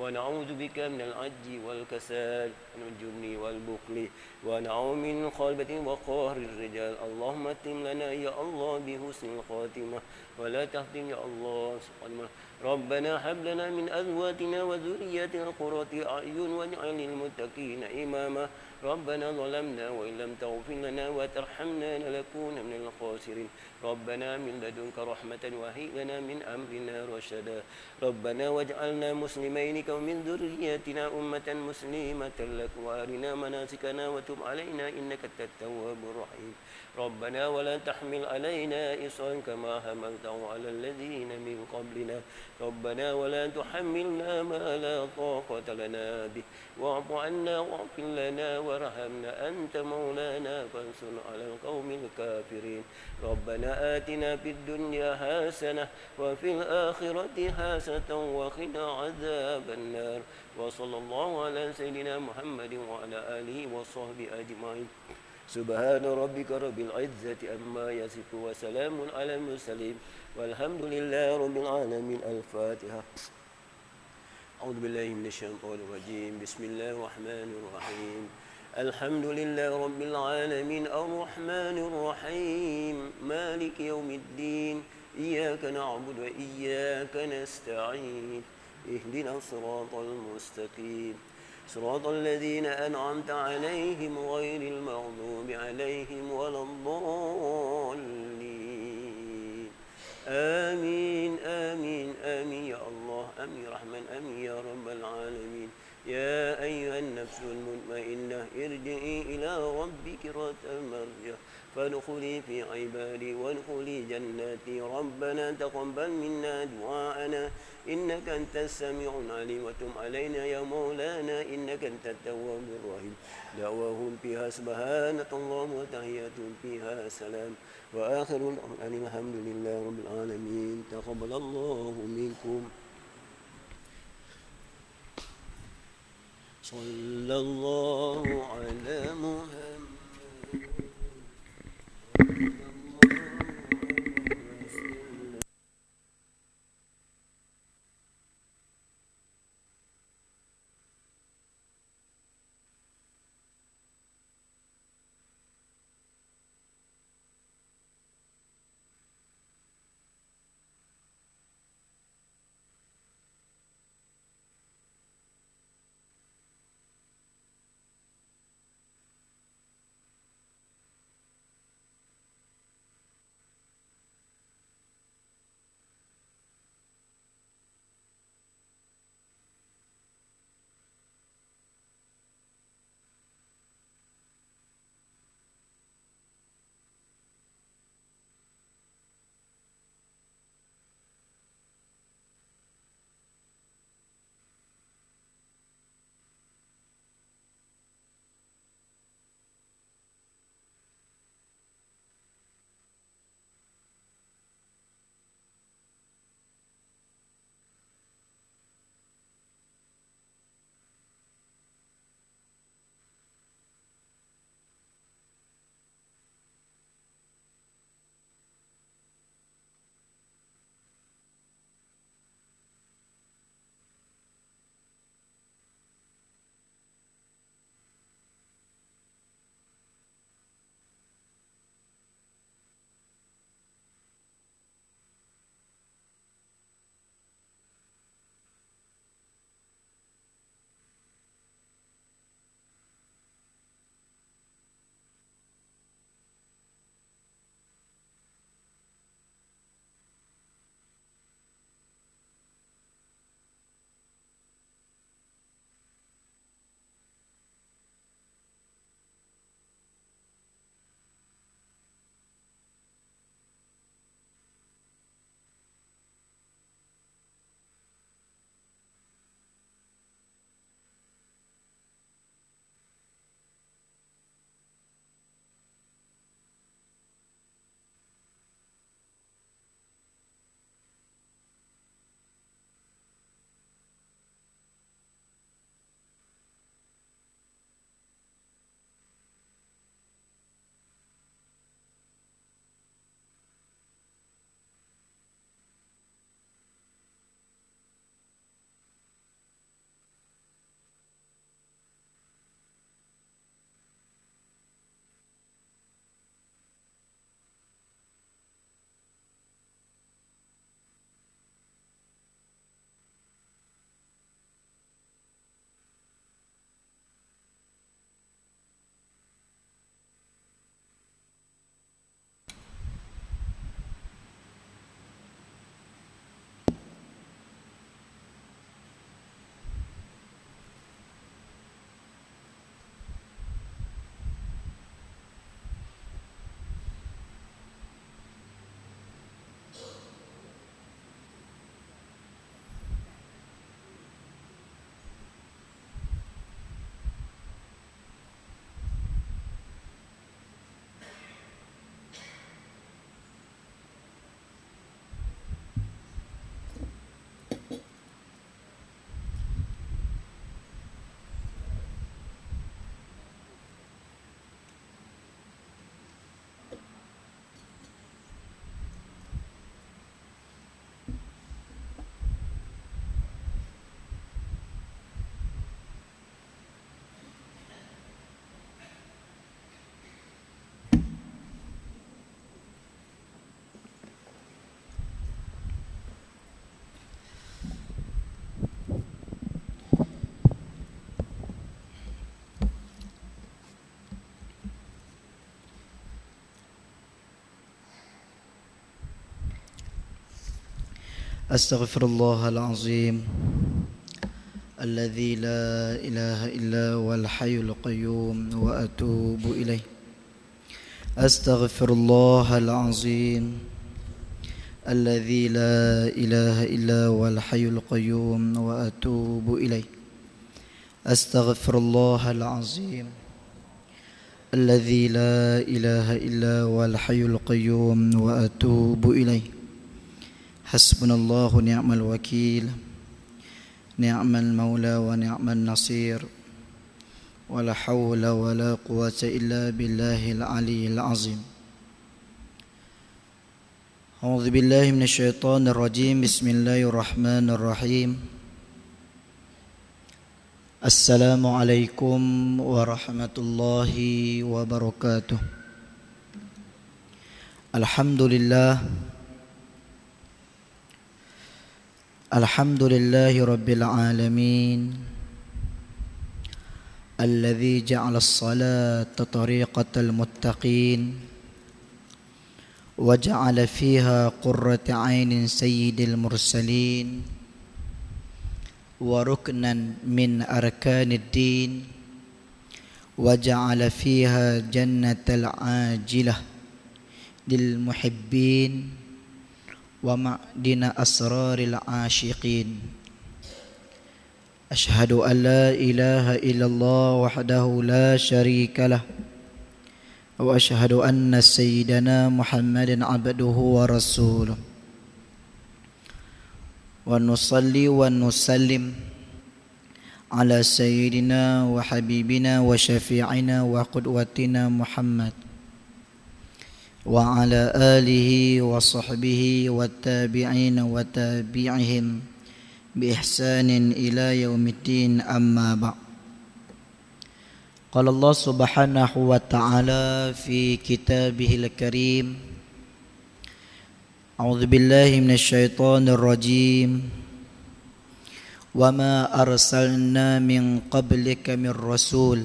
ونعوذ بك من العجز والكسال ومن الجبن والبخل ونعوذ من خلبة وقهر الرجال اللهم اتم لنا يا الله بحسن الخاتمة ولا تختم يا الله سبحانه ربنا هب لنا من أزواجنا وذرياتنا قرة أعين واجعل للمتقين إماما ربنا ظلمنا وإن لم تغفر لنا وترحمنا لنكون من الخاسرين ربنا من لدنك رحمة وهب لنا من أمرنا رشدا ربنا واجعلنا مسلمين ومن ذريتنا أمة مسلمة لك وأرنا مناسكنا وتب علينا إنك أنت التواب الرحيم ربنا ولا تحمل علينا إصرا كما حملته على الذين من قبلنا ربنا ولا تحملنا ما لا طاقة لنا به واعف عنا واغفر لنا وارحمنا أنت مولانا فانصرنا على القوم الكافرين ربنا آتنا في الدنيا حسنة وفي الآخرة حسنة وقنا عذاب النار وصلى الله على سيدنا محمد وعلى آله وصحبه أجمعين سبحان ربك رب العزة عما يصفون وسلام على المرسلين والحمد لله رب العالمين الفاتحة أعوذ بالله من الشيطان الرجيم بسم الله الرحمن الرحيم الحمد لله رب العالمين الرحمن الرحيم مالك يوم الدين إياك نعبد وإياك نستعين اهدنا الصراط المستقيم صراط الذين أنعمت عليهم غير المغضوب عليهم ولا الضالين آمين آمين آمين يا الله آمين يا رحمن آمين يا رب العالمين يا أيها النفس المطمئنة ارجعي إلى ربك راضية مرضية فادخلي في عبادي وادخلي جناتي ربنا تقبل منا دعاءنا إنك أنت السميع العليم وتب علينا يا مولانا إنك أنت التواب الرحيم دعواهم فيها سبحانك اللهم وتحياتهم فيها سلام وآخر الأمر الحمد لله رب العالمين تقبل الله منكم صلى الله على محمد أستغفر الله العظيم الذي لا إله إلا هو الحي القيوم وأتوب إليه. أستغفر الله العظيم الذي لا إله إلا هو الحي القيوم وأتوب إليه. أستغفر الله العظيم الذي لا إله إلا هو الحي القيوم وأتوب إليه. حسبنا الله ونعم الوكيل نعم المولى ونعم النصير ولا حول ولا قوة إلا بالله العلي العظيم. أعوذ بالله من الشيطان الرجيم. بسم الله الرحمن الرحيم. السلام عليكم ورحمة الله وبركاته. الحمد لله الحمد لله رب العالمين الذي جعل الصلاة طريقة المتقين وجعل فيها قرة عين سيد المرسلين وركنا من أركان الدين وجعل فيها جنة العاجلة للمحبين ومعدن أسرار العاشقين. أشهد أن لا إله إلا الله وحده لا شريك له وأشهد أن سيدنا محمد عبده ورسوله ونصلي ونسلم على سيدنا وحبيبنا وشفيعنا وقدوتنا محمد وعلى آله وصحبه والتابعين وتابعهم بإحسان إلى يوم الدين. أما بعد. قال الله سبحانه وتعالى في كتابه الكريم: أعوذ بالله من الشيطان الرجيم وما أرسلنا من قبلك من رسول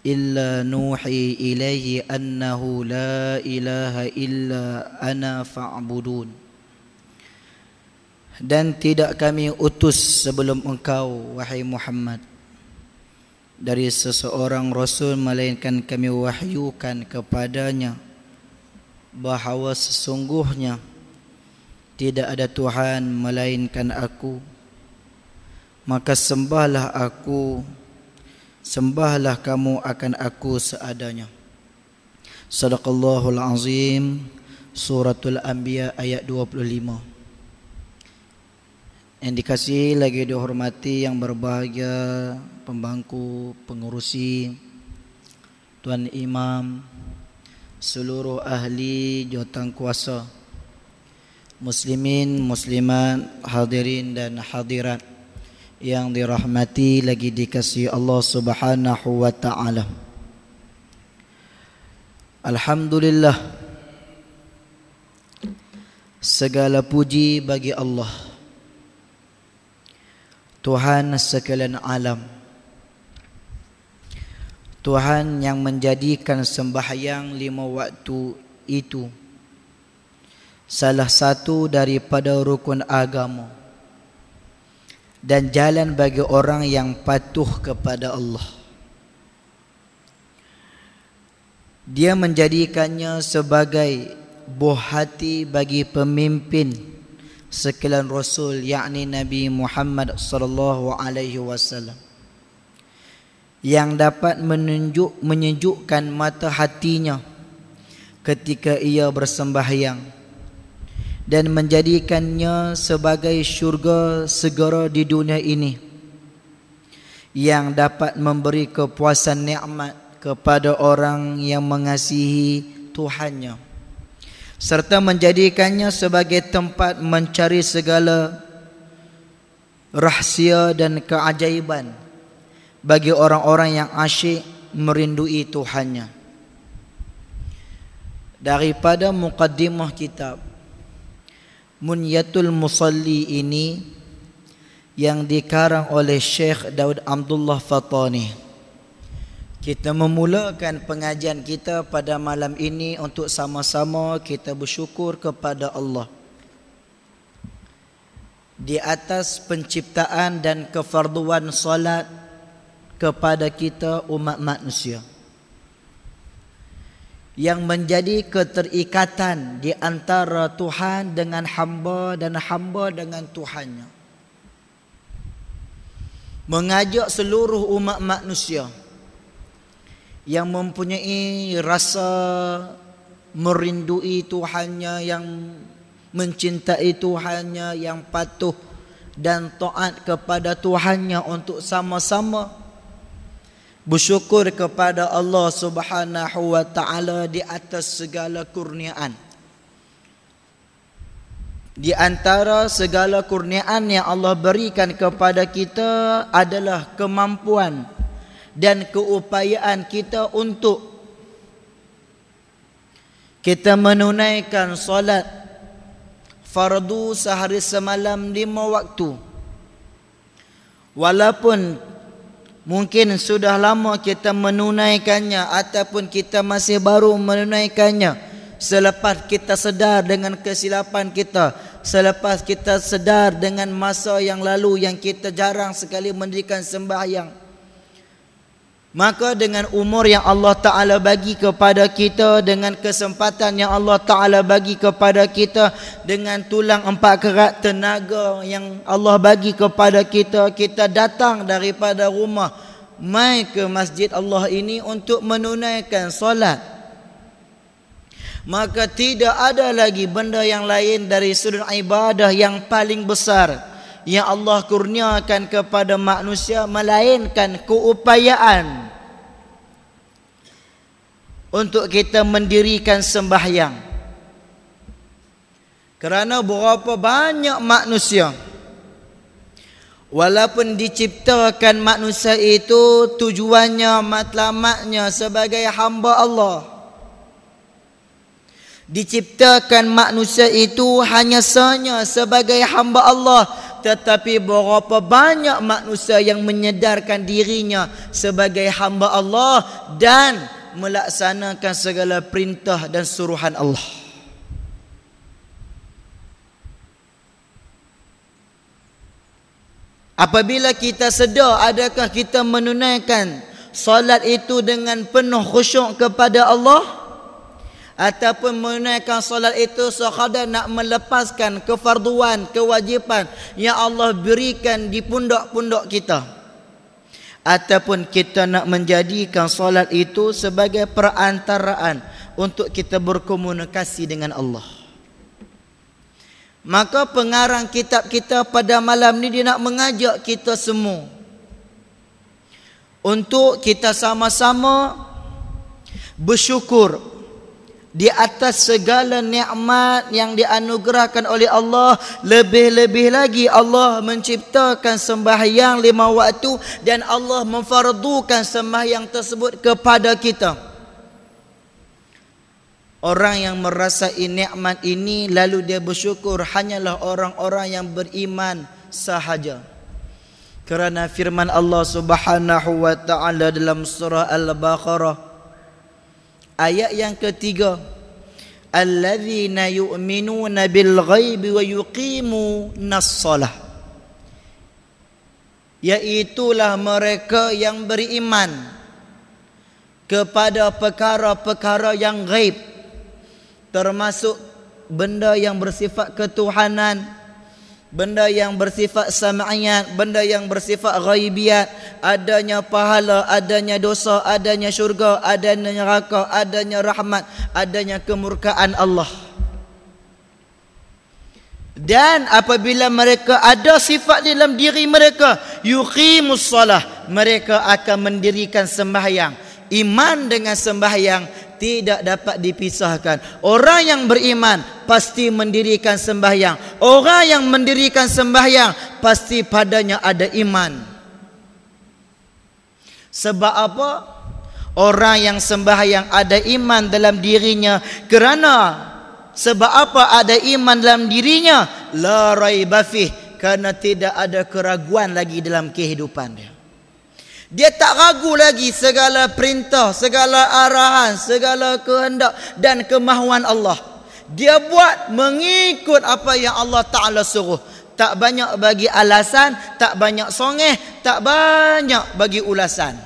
إلا نوحي إليه أنه لا إله إلا أنا فاعبدون. Dan tidak kami utus sebelum engkau, wahai Muhammad, dari seseorang Rasul melainkan kami wahyukan kepadanya bahawa sesungguhnya tidak ada Tuhan melainkan aku, maka sembahlah aku, sembahlah kamu akan aku seadanya. Sadaqallahul azim. Suratul Anbiya ayat 25. Yang dikasihi lagi dihormati yang berbahagia pembangku, pengurusi, tuan imam, seluruh ahli jawatan kuasa, muslimin, muslimat, hadirin dan hadirat yang dirahmati lagi dikasihi Allah Subhanahu wa taala. Alhamdulillah, segala puji bagi Allah, Tuhan sekalian alam, Tuhan yang menjadikan sembahyang 5 waktu itu salah satu daripada rukun agama dan jalan bagi orang yang patuh kepada Allah. Dia menjadikannya sebagai buah hati bagi pemimpin sekalian Rasul, yakni Nabi Muhammad sallallahu alaihi wasallam, yang dapat menyejukkan mata hatinya ketika ia bersembahyang dan menjadikannya sebagai syurga segera di dunia ini, yang dapat memberi kepuasan nikmat kepada orang yang mengasihi Tuhannya, serta menjadikannya sebagai tempat mencari segala rahsia dan keajaiban bagi orang-orang yang asyik merindui Tuhannya. Daripada muqaddimah kitab Munyatul Musalli ini yang dikarang oleh Syekh Daud Abdullah Fatani, kita memulakan pengajian kita pada malam ini untuk sama-sama kita bersyukur kepada Allah di atas penciptaan dan kefarduan solat kepada kita umat manusia, yang menjadi keterikatan di antara Tuhan dengan hamba dan hamba dengan Tuhannya. Mengajak seluruh umat manusia yang mempunyai rasa merindui Tuhannya, yang mencintai Tuhannya, yang patuh dan taat kepada Tuhannya, untuk sama-sama bersyukur kepada Allah Subhanahu wa ta'ala di atas segala kurniaan. Di antara segala kurniaan yang Allah berikan kepada kita adalah kemampuan dan keupayaan kita untuk kita menunaikan solat fardu sehari semalam 5 waktu. Walaupun mungkin sudah lama kita menunaikannya ataupun kita masih baru menunaikannya, selepas kita sedar dengan kesilapan kita, selepas kita sedar dengan masa yang lalu yang kita jarang sekali mendirikan sembahyang, maka dengan umur yang Allah Ta'ala bagi kepada kita, dengan kesempatan yang Allah Ta'ala bagi kepada kita, dengan tulang 4 kerat tenaga yang Allah bagi kepada kita, kita datang daripada rumah mai ke masjid Allah ini untuk menunaikan solat. Maka tidak ada lagi benda yang lain dari sudut ibadah yang paling besar yang Allah kurniakan kepada manusia melainkan keupayaan untuk kita mendirikan sembahyang. Kerana berapa banyak manusia, walaupun diciptakan manusia itu tujuannya, matlamatnya sebagai hamba Allah, diciptakan manusia itu hanya sahaja sebagai hamba Allah, tetapi berapa banyak manusia yang menyedarkan dirinya sebagai hamba Allah dan melaksanakan segala perintah dan suruhan Allah. Apabila kita sedar, adakah kita menunaikan solat itu dengan penuh khusyuk kepada Allah, ataupun menunaikan solat itu sekadar nak melepaskan kefarduan, kewajipan yang Allah berikan di pundak-pundak kita, ataupun kita nak menjadikan solat itu sebagai perantaraan untuk kita berkomunikasi dengan Allah. Maka pengarang kitab kita pada malam ni dia nak mengajak kita semua untuk kita sama-sama bersyukur di atas segala nikmat yang dianugerahkan oleh Allah. Lebih-lebih lagi Allah menciptakan sembahyang 5 waktu dan Allah memfardukan sembahyang tersebut kepada kita. Orang yang merasai nikmat ini lalu dia bersyukur hanyalah orang-orang yang beriman sahaja. Kerana firman Allah Subhanahu wa ta'ala dalam surah Al-Baqarah ayat yang ketiga, alladzina yu'minuna bil ghaibi wa yuqimunas shalah, iaitulah mereka yang beriman kepada perkara-perkara yang ghaib, termasuk benda yang bersifat ketuhanan, benda yang bersifat sam'iyat, benda yang bersifat ghaibiyat, adanya pahala, adanya dosa, adanya syurga, adanya neraka, adanya rahmat, adanya kemurkaan Allah. Dan apabila mereka ada sifat dalam diri mereka, yuqimus shalah, mereka akan mendirikan sembahyang. Iman dengan sembahyang tidak dapat dipisahkan. Orang yang beriman pasti mendirikan sembahyang. Orang yang mendirikan sembahyang pasti padanya ada iman. Sebab apa? Orang yang sembahyang ada iman dalam dirinya. Kerana sebab apa ada iman dalam dirinya? La raiba fih, karena tidak ada keraguan lagi dalam kehidupan dia. Dia tak ragu lagi segala perintah, segala arahan, segala kehendak dan kemahuan Allah. Dia buat mengikut apa yang Allah Ta'ala suruh. tak banyak bagi alasan, tak banyak songeh, tak banyak bagi ulasan.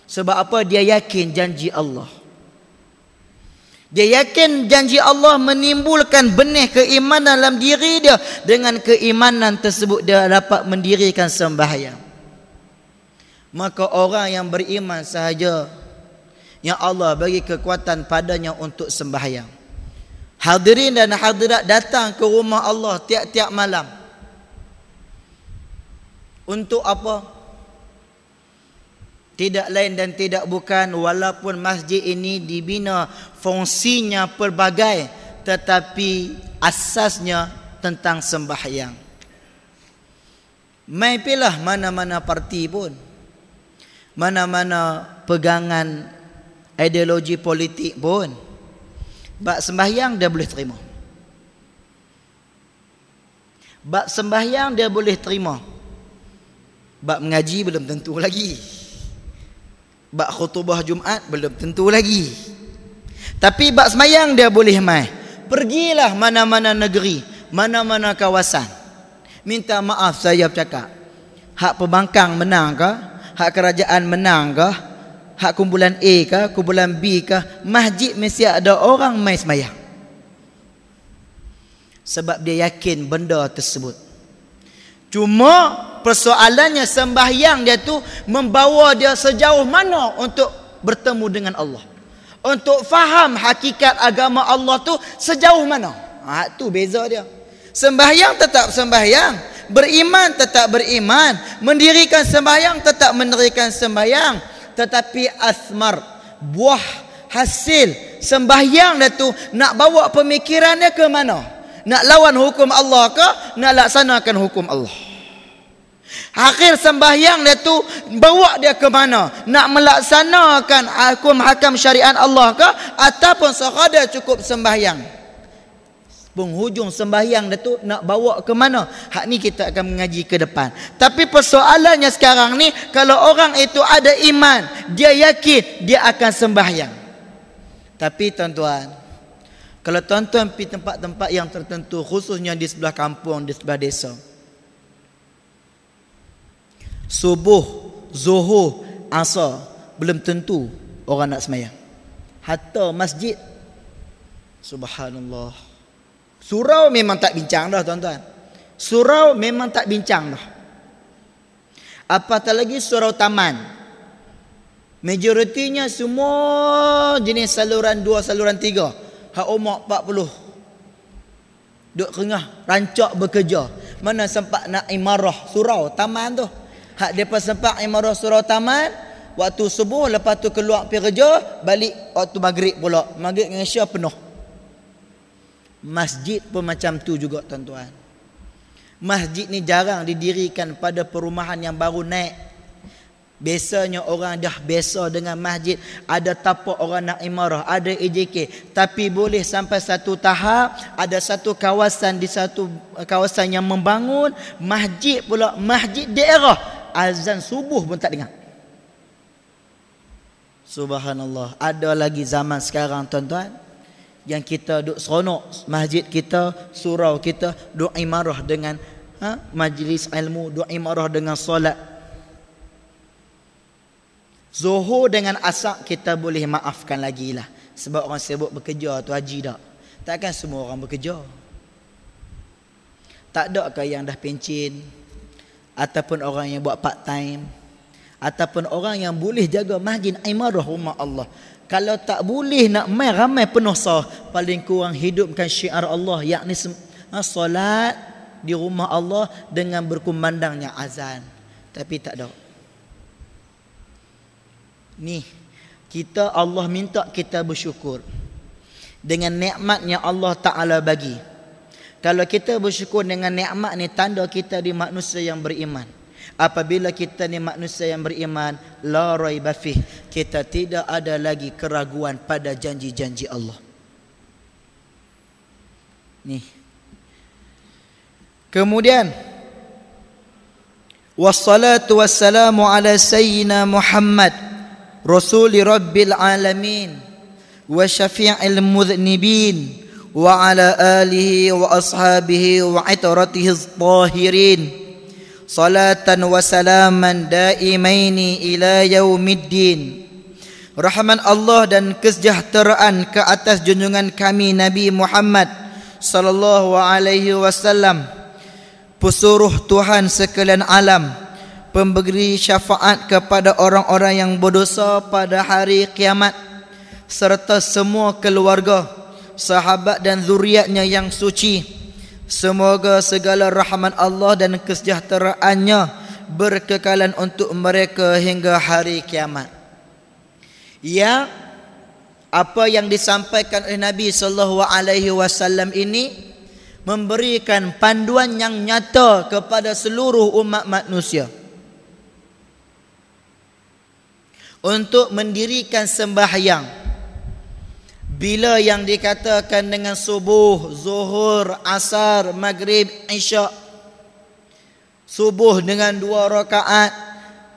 Sebab apa? Dia yakin janji Allah. Dia yakin janji Allah menimbulkan benih keimanan dalam diri dia. Dengan keimanan tersebut dia dapat mendirikan sembahyang. Maka orang yang beriman sahaja yang Allah bagi kekuatan padanya untuk sembahyang. Hadirin dan hadirat datang ke rumah Allah tiap-tiap malam. Untuk apa? Tidak lain dan tidak bukan, walaupun masjid ini dibina fungsinya pelbagai, tetapi asasnya tentang sembahyang. Mai pilah mana-mana parti pun, mana-mana pegangan ideologi politik pun, bab sembahyang dia boleh terima. Bab sembahyang dia boleh terima. Bab mengaji belum tentu lagi. Bab khutbah Jumaat belum tentu lagi. Tapi bab sembahyang dia boleh mai. Pergilah mana-mana negeri, mana-mana kawasan. Minta maaf saya bercakap. Hak pembangkang menang ke? Hak kerajaan menang ke? Hak kumpulan A ke? Kumpulan B ke? Masjid mesti ada orang mai sembahyang. Sebab dia yakin benda tersebut. Cuma persoalannya sembahyang dia tu membawa dia sejauh mana untuk bertemu dengan Allah. Untuk faham hakikat agama Allah tu sejauh mana. Tu beza dia. Sembahyang tetap sembahyang, beriman tetap beriman, mendirikan sembahyang tetap mendirikan sembahyang, tetapi asmar, buah hasil sembahyang dia tu nak bawa pemikirannya ke mana? Nak lawan hukum Allah ke? Nak laksanakan hukum Allah? Akhir sembahyang dia tu bawa dia ke mana? Nak melaksanakan hukum hakam syariat Allah ke? Ataupun sekadar cukup sembahyang? Penghujung sembahyang dia tu nak bawa ke mana? Hak ni kita akan mengaji ke depan. Tapi persoalannya sekarang ni, kalau orang itu ada iman, dia yakin dia akan sembahyang. Tapi tuan-tuan, kalau tuan-tuan pergi tempat-tempat yang tertentu, khususnya di sebelah kampung, di sebelah desa, subuh, zuhur, asar, belum tentu orang nak sembahyang. Hatta masjid, subhanallah, surau memang tak bincang dah tuan-tuan. Surau memang tak bincang dah. Apatah lagi surau taman. Majoritinya semua jenis saluran 2, saluran 3. Hak umur 40. Duk rengah, rancak bekerja. Mana sempat nak imarah surau taman tu. Hak depa sempat imarah surau taman, waktu subuh, lepas tu keluar pergi kerja, balik waktu maghrib pula. Maghrib dengan Isya penuh. Masjid pun macam tu juga tuan-tuan. Masjid ni jarang didirikan pada perumahan yang baru naik. Biasanya orang dah biasa dengan masjid, ada tapak orang nak imarah, ada EJK. Tapi boleh sampai satu tahap, ada satu kawasan, di satu kawasan yang membangun masjid pula, masjid daerah, azan subuh pun tak dengar. Subhanallah. Ada lagi zaman sekarang tuan-tuan, yang kita duk seronok masjid kita, surau kita duk imarah dengan majlis ilmu, duk imarah dengan solat. Zuhur dengan asar kita boleh maafkan lagi lah, sebab orang sibuk bekerja tu haji tak. Takkan semua orang bekerja. Tak ada ke yang dah pencen, ataupun orang yang buat part time, ataupun orang yang boleh jaga masjid imarah rumah Allah. Kalau tak boleh nak main ramai penuh sah, paling kurang hidupkan syiar Allah, yakni solat di rumah Allah dengan berkumandangnya azan. Tapi tak ada. Ni kita, Allah minta kita bersyukur dengan nikmat yang Allah Ta'ala bagi. Kalau kita bersyukur dengan nikmat ni, tanda kita di manusia yang beriman. Apabila kita ni manusia yang beriman, la raiba fih, kita tidak ada lagi keraguan pada janji-janji Allah. Ni. Kemudian wassalatu wassalamu ala sayyidina Muhammad Rasuli Rabbil Alamin wa syafi'il mudhnibin wa ala alihi wa ashabihi wa itratihi adh-dhahirin salatan wa salaman daimaini ila yaumiddin. Rahmat Allah dan kesejahteraan ke atas junjungan kami Nabi Muhammad sallallahu alaihi wasallam, pesuruh Tuhan sekalian alam, pemberi syafaat kepada orang-orang yang berdosa pada hari kiamat, serta semua keluarga, sahabat dan zuriatnya yang suci. Semoga segala rahmat Allah dan kesejahteraannya berkekalan untuk mereka hingga hari kiamat. Ya, apa yang disampaikan oleh Nabi sallallahu alaihi wasallam ini memberikan panduan yang nyata kepada seluruh umat manusia untuk mendirikan sembahyang. Bila yang dikatakan dengan subuh, zuhur, asar, maghrib, isyak. Subuh dengan 2 rakaat,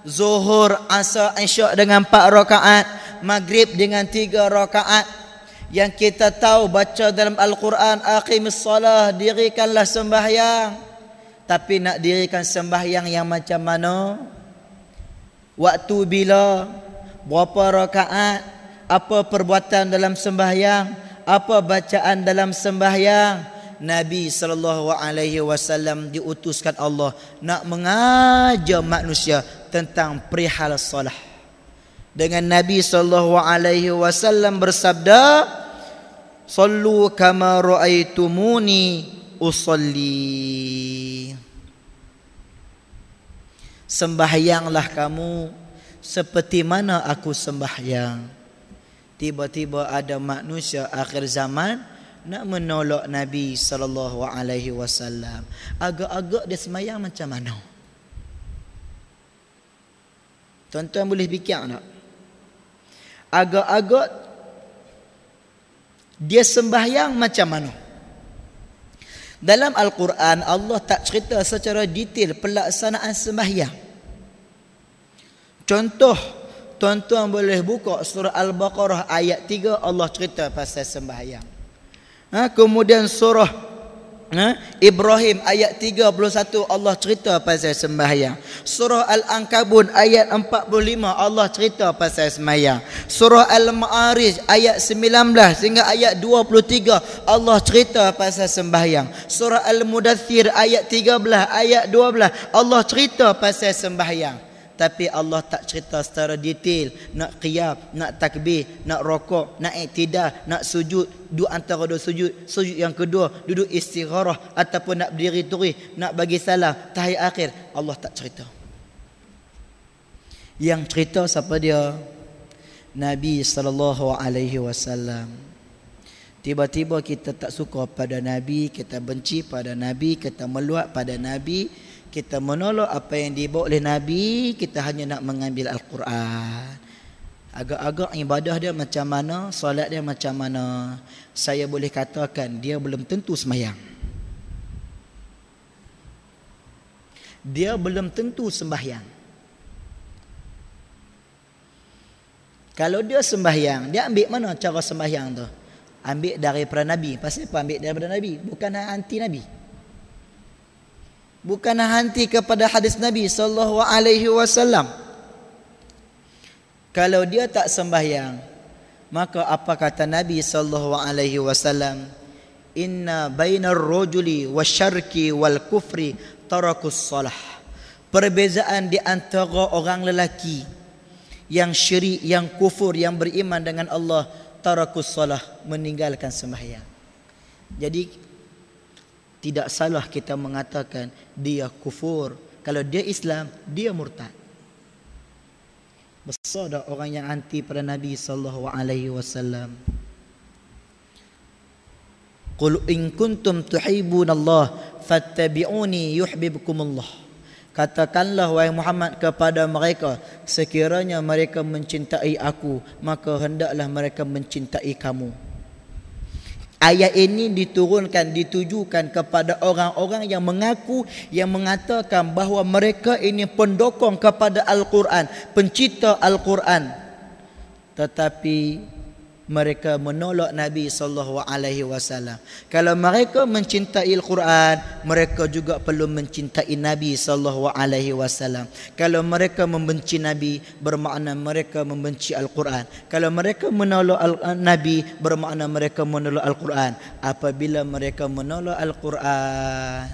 zuhur, asar, isyak dengan 4 rakaat, maghrib dengan 3 rakaat. Yang kita tahu baca dalam Al-Quran, aqimis salah, dirikanlah sembahyang. Tapi nak dirikan sembahyang yang macam mana? Waktu bila? Berapa rakaat? Apa perbuatan dalam sembahyang? Apa bacaan dalam sembahyang? Nabi SAW diutuskan Allah nak mengajar manusia tentang perihal salah. Dengan Nabi SAW bersabda, "Sallu kama ra'aitumuni usalli." Sembahyanglah kamu seperti mana aku sembahyang. Tiba-tiba ada manusia akhir zaman nak menolak Nabi SAW. Agak-agak dia sembahyang macam mana? Tuan-tuan boleh fikir tak? Agak-agak dia sembahyang macam mana? Dalam Al-Quran Allah tak cerita secara detail pelaksanaan sembahyang. Contoh, tuan-tuan boleh buka surah Al-Baqarah ayat 3, Allah cerita pasal sembahyang. Kemudian surah Ibrahim ayat 31 Allah cerita pasal sembahyang. Surah Al-Ankabut ayat 45 Allah cerita pasal sembahyang. Surah Al-Ma'arij ayat 19 sehingga ayat 23 Allah cerita pasal sembahyang. Surah Al-Mudaththir ayat 13 ayat 12 Allah cerita pasal sembahyang. Tapi Allah tak cerita secara detail. Nak qiyam, nak takbir, nak rokok, nak iktidal, nak sujud, duduk antara 2 sujud, sujud yang kedua, duduk istigharah ataupun nak berdiri turi, nak bagi salam, tahiyat akhir. Allah tak cerita. Yang cerita siapa dia? Nabi SAW. Tiba-tiba kita tak suka pada Nabi, kita benci pada Nabi, kita meluat pada Nabi, kita menolak apa yang dibawa oleh Nabi, kita hanya nak mengambil Al-Quran. Agak-agak ibadah dia macam mana, solat dia macam mana, saya boleh katakan dia belum tentu sembahyang. Dia belum tentu sembahyang. Kalau dia sembahyang, dia ambil mana cara sembahyang tu? Ambil daripada Nabi. Pasal apa ambil daripada Nabi? Bukan anti Nabi. Bukan hanti kepada hadis Nabi sallallahu alaihi wasallam. Kalau dia tak sembahyang, maka apa kata Nabi sallallahu alaihi wasallam? Inna bainar rajuli wasyarki wal kufri tarakus salah. Perbezaan di antara orang lelaki yang syirik, yang kufur, yang beriman dengan Allah, tarakus salah, meninggalkan sembahyang. Jadi tidak salah kita mengatakan dia kufur. Kalau dia Islam, dia murtad. Besar dah orang yang anti pada Nabi sallallahu alaihi wasallam. Qul in kuntum tuhibbunallah fattabi'uni yuhibbukumullah. Katakanlah wahai Muhammad kepada mereka, sekiranya mereka mencintai aku, maka hendaklah mereka mencintai kamu. Ayat ini diturunkan, ditujukan kepada orang-orang yang mengaku, yang mengatakan bahawa mereka ini pendokong kepada Al-Quran, pencipta Al-Quran. Tetapi mereka menolak Nabi sallallahu alaihi wasallam. Kalau mereka mencintai Al-Quran, mereka juga perlu mencintai Nabi sallallahu alaihi wasallam. Kalau mereka membenci Nabi, bermakna mereka membenci Al-Quran. Kalau mereka menolak Nabi, bermakna mereka menolak Al-Quran. Apabila mereka menolak Al-Quran,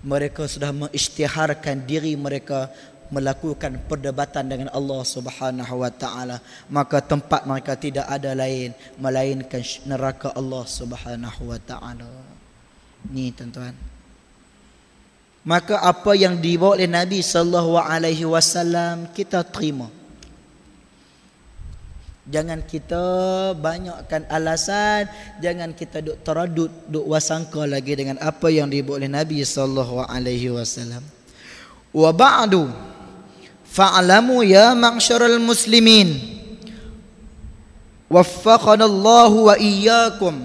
mereka sudah mengisytiharkan diri mereka melakukan perdebatan dengan Allah Subhanahu wa taala, maka tempat mereka tidak ada lain melainkan neraka Allah Subhanahu wa taala. Ni tuan-tuan. Maka apa yang dibawa oleh Nabi sallallahu alaihi wasallam kita terima. Jangan kita banyakkan alasan, jangan kita duk teradud, duk wasangka lagi dengan apa yang dibawa oleh Nabi sallallahu alaihi wasallam. Wa ba'du fa'lamu ya ma'syaral muslimin waffaqana Allah wa iyyakum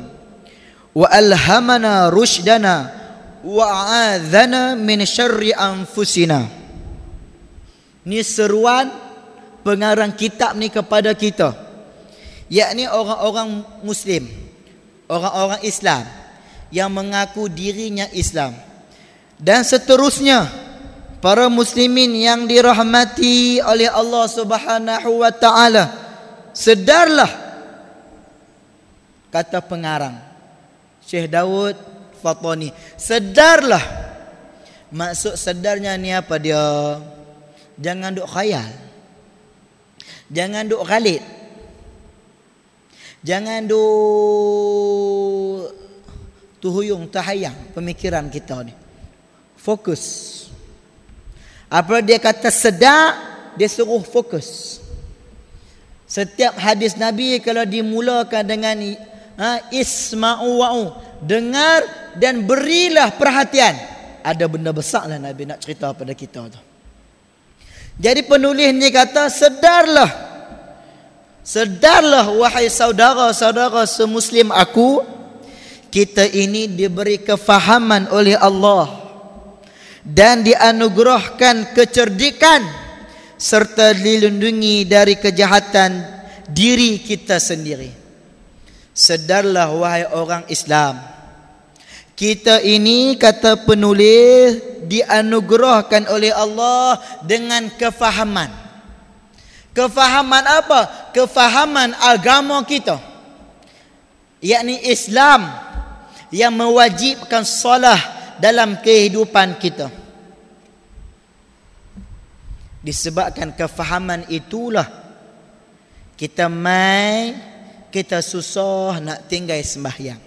wa alhamana rushdana wa a'adzana min syarri anfusina. Ni seruan pengarang kitab ni kepada kita, yakni orang-orang muslim, orang-orang Islam yang mengaku dirinya Islam, dan seterusnya para muslimin yang dirahmati oleh Allah Subhanahu wa taala. Sedarlah, kata pengarang Syekh Daud Fatani, sedarlah. Maksud sedarnya ni apa dia? Jangan duk khayal, jangan duk ghalit, jangan duk tuhuyung tahayang pemikiran kita ni. Fokus. Apa dia kata sedar, dia suruh fokus. Setiap hadis Nabi kalau dimulakan dengan isma'u wa'u, dengar dan berilah perhatian, ada benda besar lah Nabi nak cerita pada kita tu. Jadi penulis ni kata, sedarlah, sedarlah wahai saudara-saudara semuslim aku, kita ini diberi kefahaman oleh Allah dan dianugerahkan kecerdikan serta dilindungi dari kejahatan diri kita sendiri. Sedarlah wahai orang Islam, kita ini, kata penulis, dianugerahkan oleh Allah dengan kefahaman. Kefahaman apa? Kefahaman agama kita, yakni Islam yang mewajibkan solat dalam kehidupan kita. Disebabkan kefahaman itulah kita susah nak tinggal sembahyang.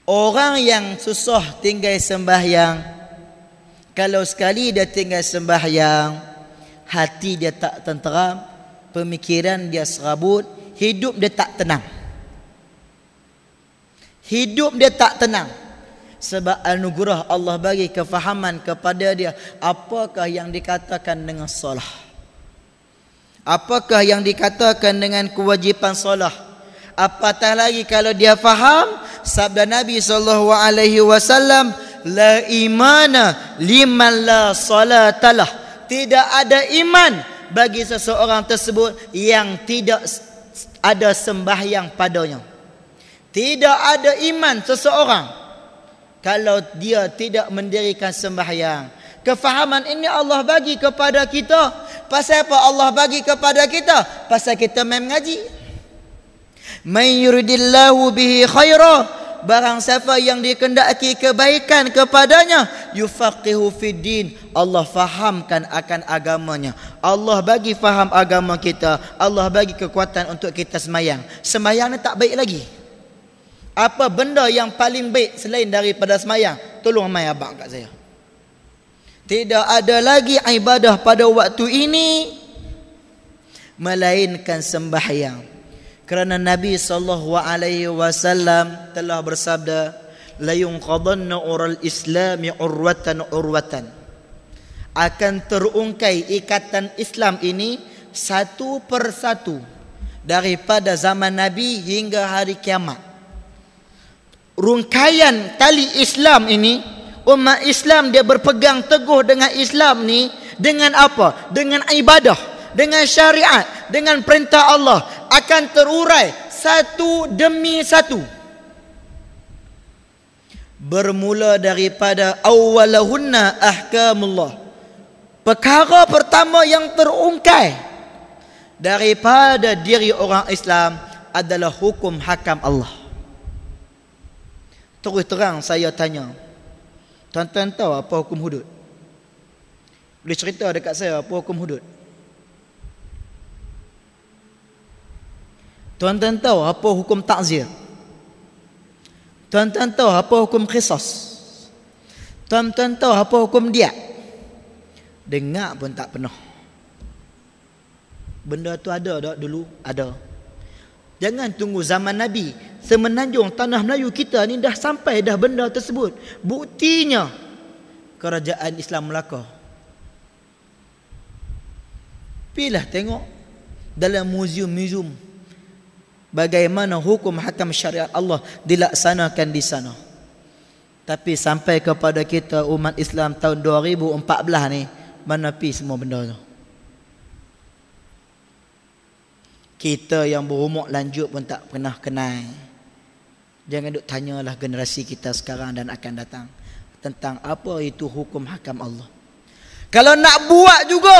Orang yang susah tinggal sembahyang, kalau sekali dia tinggal sembahyang, hati dia tak tenteram, pemikiran dia serabut, hidup dia tak tenang. Hidup dia tak tenang. Sebab anugerah Allah bagi kefahaman kepada dia, apakah yang dikatakan dengan solah, apakah yang dikatakan dengan kewajipan solah. Apatah lagi kalau dia faham sabda Nabi SAW, la imana liman la salatalah, tidak ada iman bagi seseorang tersebut yang tidak ada sembahyang padanya. Tidak ada iman seseorang kalau dia tidak mendirikan sembahyang. Kefahaman ini Allah bagi kepada kita. Pasal apa Allah bagi kepada kita? Pasal kita main mengaji. Man yuridillahu bihi khaira, barang siapa yang dikehendaki kebaikan kepadanya, yufaqihu fid din, Allah fahamkan akan agamanya. Allah bagi faham agama kita, Allah bagi kekuatan untuk kita sembahyang. Sembahyang ni tak baik lagi. Apa benda yang paling baik selain daripada sembahyang? Tolong mai abang kat saya. Tidak ada lagi ibadah pada waktu ini melainkan sembahyang. Kerana Nabi SAW telah bersabda, la yunqadanna ural islami urwatan urwatan, akan terungkai ikatan Islam ini satu persatu daripada zaman Nabi hingga hari kiamat. Rungkaian tali Islam ini, umat Islam dia berpegang teguh dengan Islam ni dengan apa? Dengan ibadah, dengan syariat, dengan perintah Allah. akan terurai satu demi satu. Bermula daripada awwalahunna ahkamullah. Perkara pertama yang terungkai daripada diri orang Islam adalah hukum hakam Allah. Terus terang saya tanya, tuan-tuan tahu apa hukum hudud? Boleh cerita dekat saya apa hukum hudud? Tuan-tuan tahu apa hukum ta'zir? Tuan-tuan tahu apa hukum qisas? Tuan-tuan tahu apa hukum diat? Dengar pun tak pernah. Benda tu ada tak dulu? Ada. Jangan tunggu zaman Nabi. Semenanjung tanah Melayu kita ni dah sampai dah benda tersebut. Buktinya kerajaan Islam Melaka. Pilah tengok dalam muzium-muzium bagaimana hukum hakam syariat Allah dilaksanakan di sana. Tapi sampai kepada kita umat Islam tahun 2014 ni, mana pi semua benda tu? Kita yang berumur lanjut pun tak pernah kenal. Jangan duk tanyalah generasi kita sekarang dan akan datang tentang apa itu hukum hakam Allah. Kalau nak buat juga,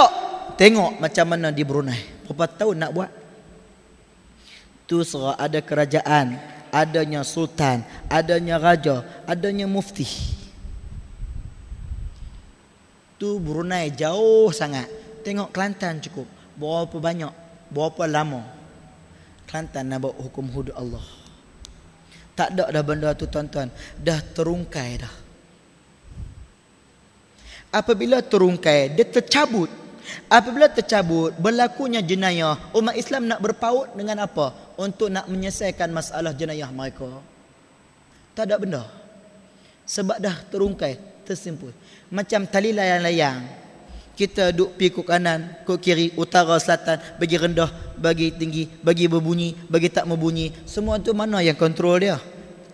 tengok macam mana di Brunei. Berapa tahun nak buat? Tu serah ada kerajaan, adanya sultan, adanya raja, adanya mufti. Tu Brunei jauh sangat. Tengok Kelantan cukup. Berapa banyak, berapa lama Kelantan nak buat hukum hudud Allah. Tak ada dah benda tu tuan-tuan. Dah terungkai dah. Apabila terungkai, dia tercabut. Apabila tercabut, berlakunya jenayah, umat Islam nak berpaut dengan apa? Untuk nak menyelesaikan masalah jenayah mereka. Tak ada benda. Sebab dah terungkai, tersimpul. Macam tali layang-layang. Kita duk pi ke kanan, ke kiri, utara, selatan, bagi rendah, bagi tinggi, bagi berbunyi, bagi tak berbunyi. Semua tu mana yang kontrol dia?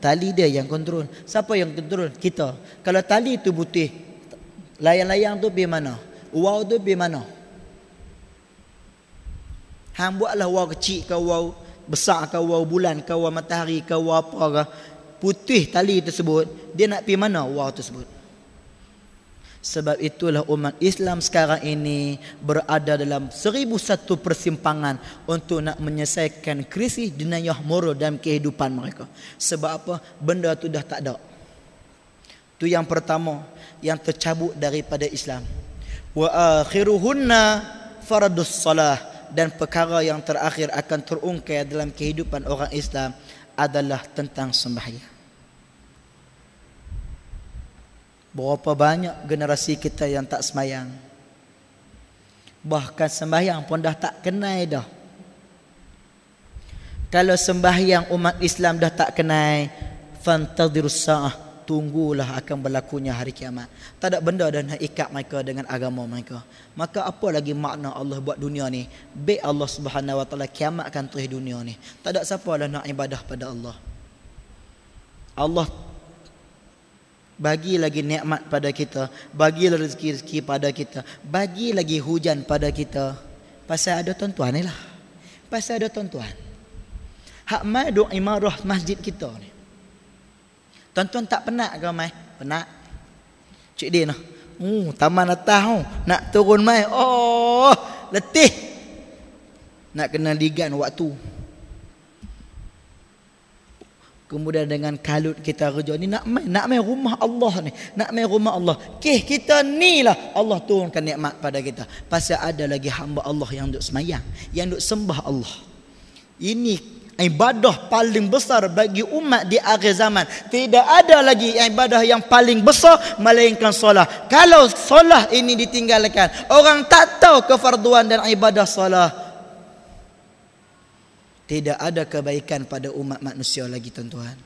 Tali dia yang kontrol. Siapa yang kontrol? Kita. Kalau tali tu putih, layang-layang tu pergi mana? Wow tu pergi mana? Hang buatlah wow kecil ke wow besar ke wow bulan ke wow matahari ke wow apa ke. Putih tali tersebut, dia nak pergi mana wow tersebut? Sebab itulah umat Islam sekarang ini berada dalam 1001 persimpangan untuk nak menyelesaikan krisis jenayah moral dalam kehidupan mereka. Sebab apa? Benda tu dah tak ada. Tu yang pertama yang tercabut daripada Islam. Wa akhiruhunna faradus salah, dan perkara yang terakhir akan terungkai dalam kehidupan orang Islam adalah tentang sembahyang. Berapa banyak generasi kita yang tak sembahyang. Bahkan sembahyang pun dah tak kenal dah. Kalau sembahyang umat Islam dah tak kenal, fantadhirus saah, tunggulah akan berlakunya hari kiamat. Tak ada benda dah nak ikat mereka dengan agama mereka. Maka apa lagi makna Allah buat dunia ni? Baik Allah Subhanahu Wa Taala kiamatkan terus dunia ni. Tak ada siapa lah nak ibadah pada Allah. Allah bagi lagi nikmat pada kita, bagi rezeki pada kita, bagi lagi hujan pada kita. Pasal ada tuan-tuan ni lah. Pasal ada tuan-tuan. Hak mai duk imarah masjid kita ni. Tuan-tuan tak penat ke mai? Penat. Cik Din lah. Taman atas nak turun mai. Oh, letih. Nak kena ligan waktu. Kemudian dengan kalut kita kerja ni nak main rumah Allah ni, nak main rumah Allah. Kita ni lah Allah turunkan nikmat pada kita. Pasal ada lagi hamba Allah yang duk semayang, yang duk sembah Allah. Ini ibadah paling besar bagi umat di akhir zaman. Tidak ada lagi ibadah yang paling besar melainkan solat. Kalau solat ini ditinggalkan, orang tak tahu kefarduan dan ibadah solat, tidak ada kebaikan pada umat manusia lagi tuan-tuan.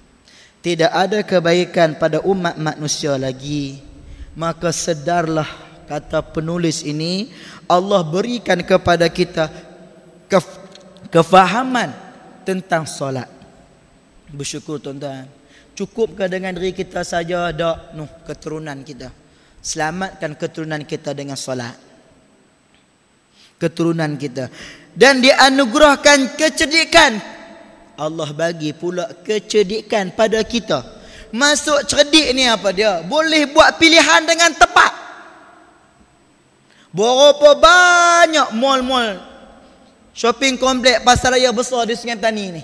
Tidak ada kebaikan pada umat manusia lagi. Maka sedarlah, kata penulis ini, Allah berikan kepada kita kefahaman tentang solat. Bersyukur tuan-tuan. Cukupkah dengan diri kita saja? Tak. Keturunan kita. Selamatkan keturunan kita dengan solat. Keturunan kita. dan dianugerahkan kecerdikan. Allah bagi pula kecerdikan pada kita. Masuk cerdik ni apa dia? Boleh buat pilihan dengan tepat. Berapa banyak mall-mall shopping komplek pasaraya besar di Sungai Petani ni.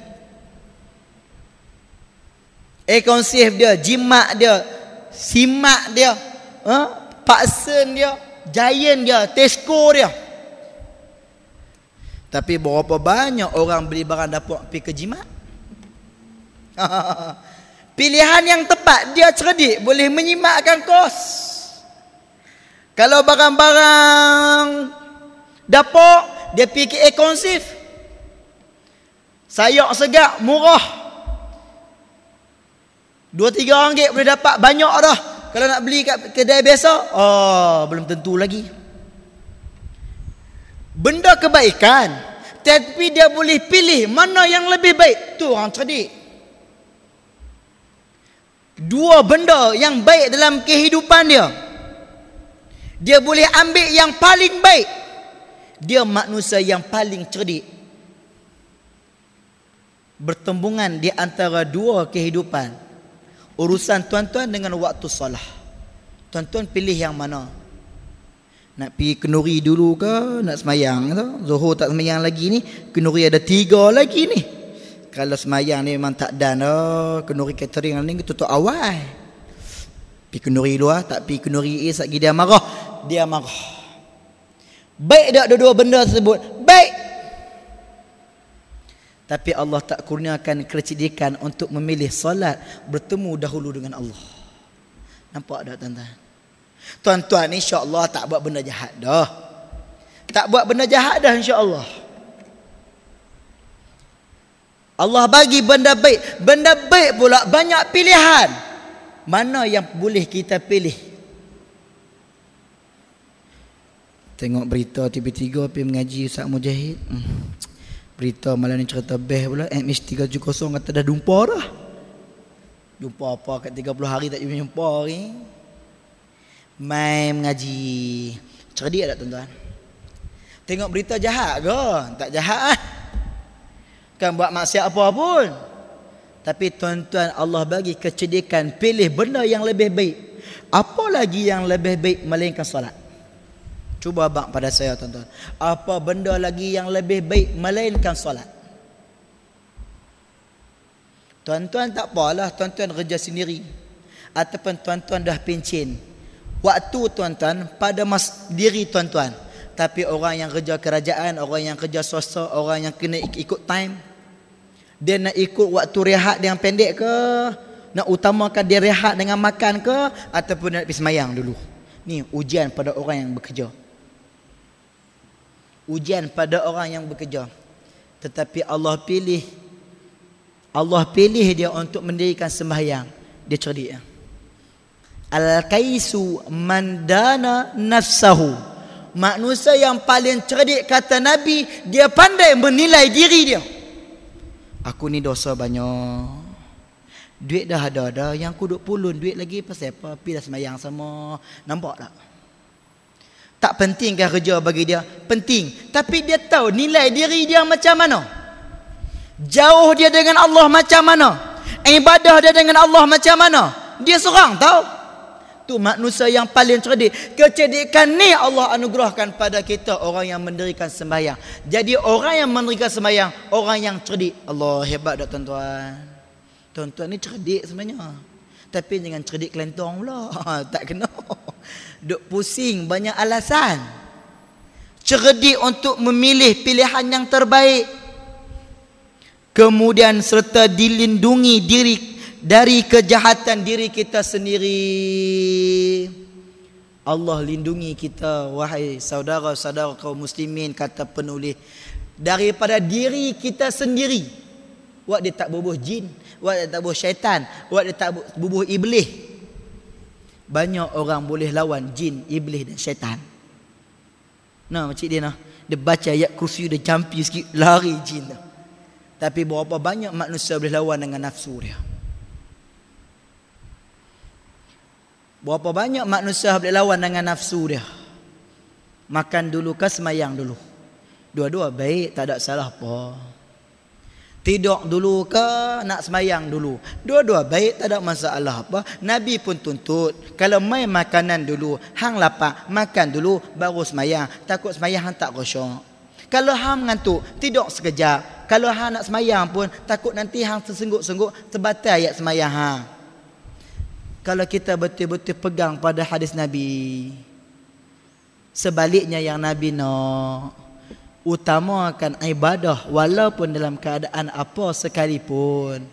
Ekonsif dia, jimat dia, simak dia, Paksen dia, Giant dia, Tesco dia. Tapi berapa banyak orang beli barang dapur pergi ke jimat? Pilihan yang tepat, dia cerdik, boleh menyimakkan kos. Kalau barang-barang dapur, dia pergi ekonsif. Sayur segak, murah. 2-3 ringgit boleh dapat banyak dah. Kalau nak beli kat kedai biasa, belum tentu lagi. Benda kebaikan, tapi dia boleh pilih mana yang lebih baik. Tu orang cerdik. Dua benda yang baik dalam kehidupan dia, dia boleh ambil yang paling baik. Dia manusia yang paling cerdik. Bertembungan di antara dua kehidupan. Urusan tuan-tuan dengan waktu solah. Tuan-tuan pilih yang mana? Nak pergi kenduri dulu ke? Nak semayang tu? Zuhur tak semayang lagi ni. Kenduri ada 3 lagi ni. Kalau semayang ni memang tak dan kenduri catering ni tutup awal. Pergi kenduri luar, tak pergi kenduri satgi dia marah. Dia marah. Baik tak dua-dua benda tersebut? Baik. Tapi Allah tak kurniakan kecerdikan untuk memilih solat bertemu dahulu dengan Allah. Nampak tak tuan-tuan? Tuan-tuan insya-Allah tak buat benda jahat dah. Tak buat benda jahat dah insya-Allah. Allah bagi benda baik. Benda baik pula banyak pilihan. Mana yang boleh kita pilih? Tengok berita TV3 pergi mengaji Ustaz Mujahid. Berita malam ni cerita best pula. MH370 kata dah jumpa dah. Jumpa apa kat 30 hari tak jumpa ni. Main mengaji. Cerdik tak tuan-tuan? Tengok berita jahat ke? Tak jahat kan buat maksiat apa pun. Tapi tuan-tuan, Allah bagi kecerdikan pilih benda yang lebih baik. Apa lagi yang lebih baik melainkan solat? Cuba abang pada saya tuan-tuan. Apa benda lagi yang lebih baik melainkan solat? Tuan-tuan tak apalah, tuan-tuan kerja sendiri. Ataupun tuan-tuan dah pencen. Waktu tuan-tuan pada diri tuan-tuan. Tapi orang yang kerja kerajaan, orang yang kerja swasta, orang yang kena ikut time. Dia nak ikut waktu rehat yang pendek ke? Nak utamakan dia rehat dengan makan ke? Ataupun nak pergi semayang dulu? Ni ujian pada orang yang bekerja. Ujian pada orang yang bekerja. Tetapi Allah pilih dia untuk mendirikan sembahyang. Dia cerdik. Al-Qaisu man dana nafsahu. Manusia yang paling cerdik kata Nabi, dia pandai menilai diri dia. Aku ni dosa banyak. Duit dah ada dah, yang aku duk pulun duit lagi pasal apa? Pergi dah semayang sama. Nampak tak? Tak penting ke kerja bagi dia? Penting. Tapi dia tahu nilai diri dia macam mana. Jauh dia dengan Allah macam mana. Ibadah dia dengan Allah macam mana. Dia seorang tahu. Tu manusia yang paling cerdik. Kecerdikan ni Allah anugerahkan pada kita, orang yang mendirikan sembahyang. Jadi orang yang mendirikan sembahyang, orang yang cerdik. Allah, hebat tak tuan-tuan? Tuan-tuan ni cerdik sebenarnya. Tapi jangan cerdik kelentong pula. Tak kena. Duk pusing banyak alasan. Cerdik untuk memilih pilihan yang terbaik. Kemudian serta dilindungi diri dari kejahatan diri kita sendiri. Allah lindungi kita, wahai saudara-saudara kaum muslimin, kata penulis, daripada diri kita sendiri. Wak dia tak bubuh jin, wak dia tak bubuh syaitan, wak dia tak bubuh iblis. Banyak orang boleh lawan jin, iblis dan syaitan. Nah, makcik dia dia baca ayat kursi, dia campi sikit, lari jin. Tapi berapa banyak manusia boleh lawan dengan nafsu dia? Berapa banyak manusia boleh lawan dengan nafsu dia? Makan dulu ke semayang dulu? Dua-dua baik, tak ada salah apa. Tidur dulu ke nak semayang dulu, dua-dua baik, tak ada masalah apa. Nabi pun tuntut, kalau mai makanan dulu, hang lapar makan dulu baru semayang, takut semayang hang tak khusyuk. Kalau hang mengantuk tidur sekejap, kalau hang nak semayang pun takut nanti hang tersengguk-sengguk terbatal ayat semayang hang. Kalau kita betul-betul pegang pada hadis Nabi, sebaliknya yang Nabi nak, utamakan ibadah walaupun dalam keadaan apa sekalipun.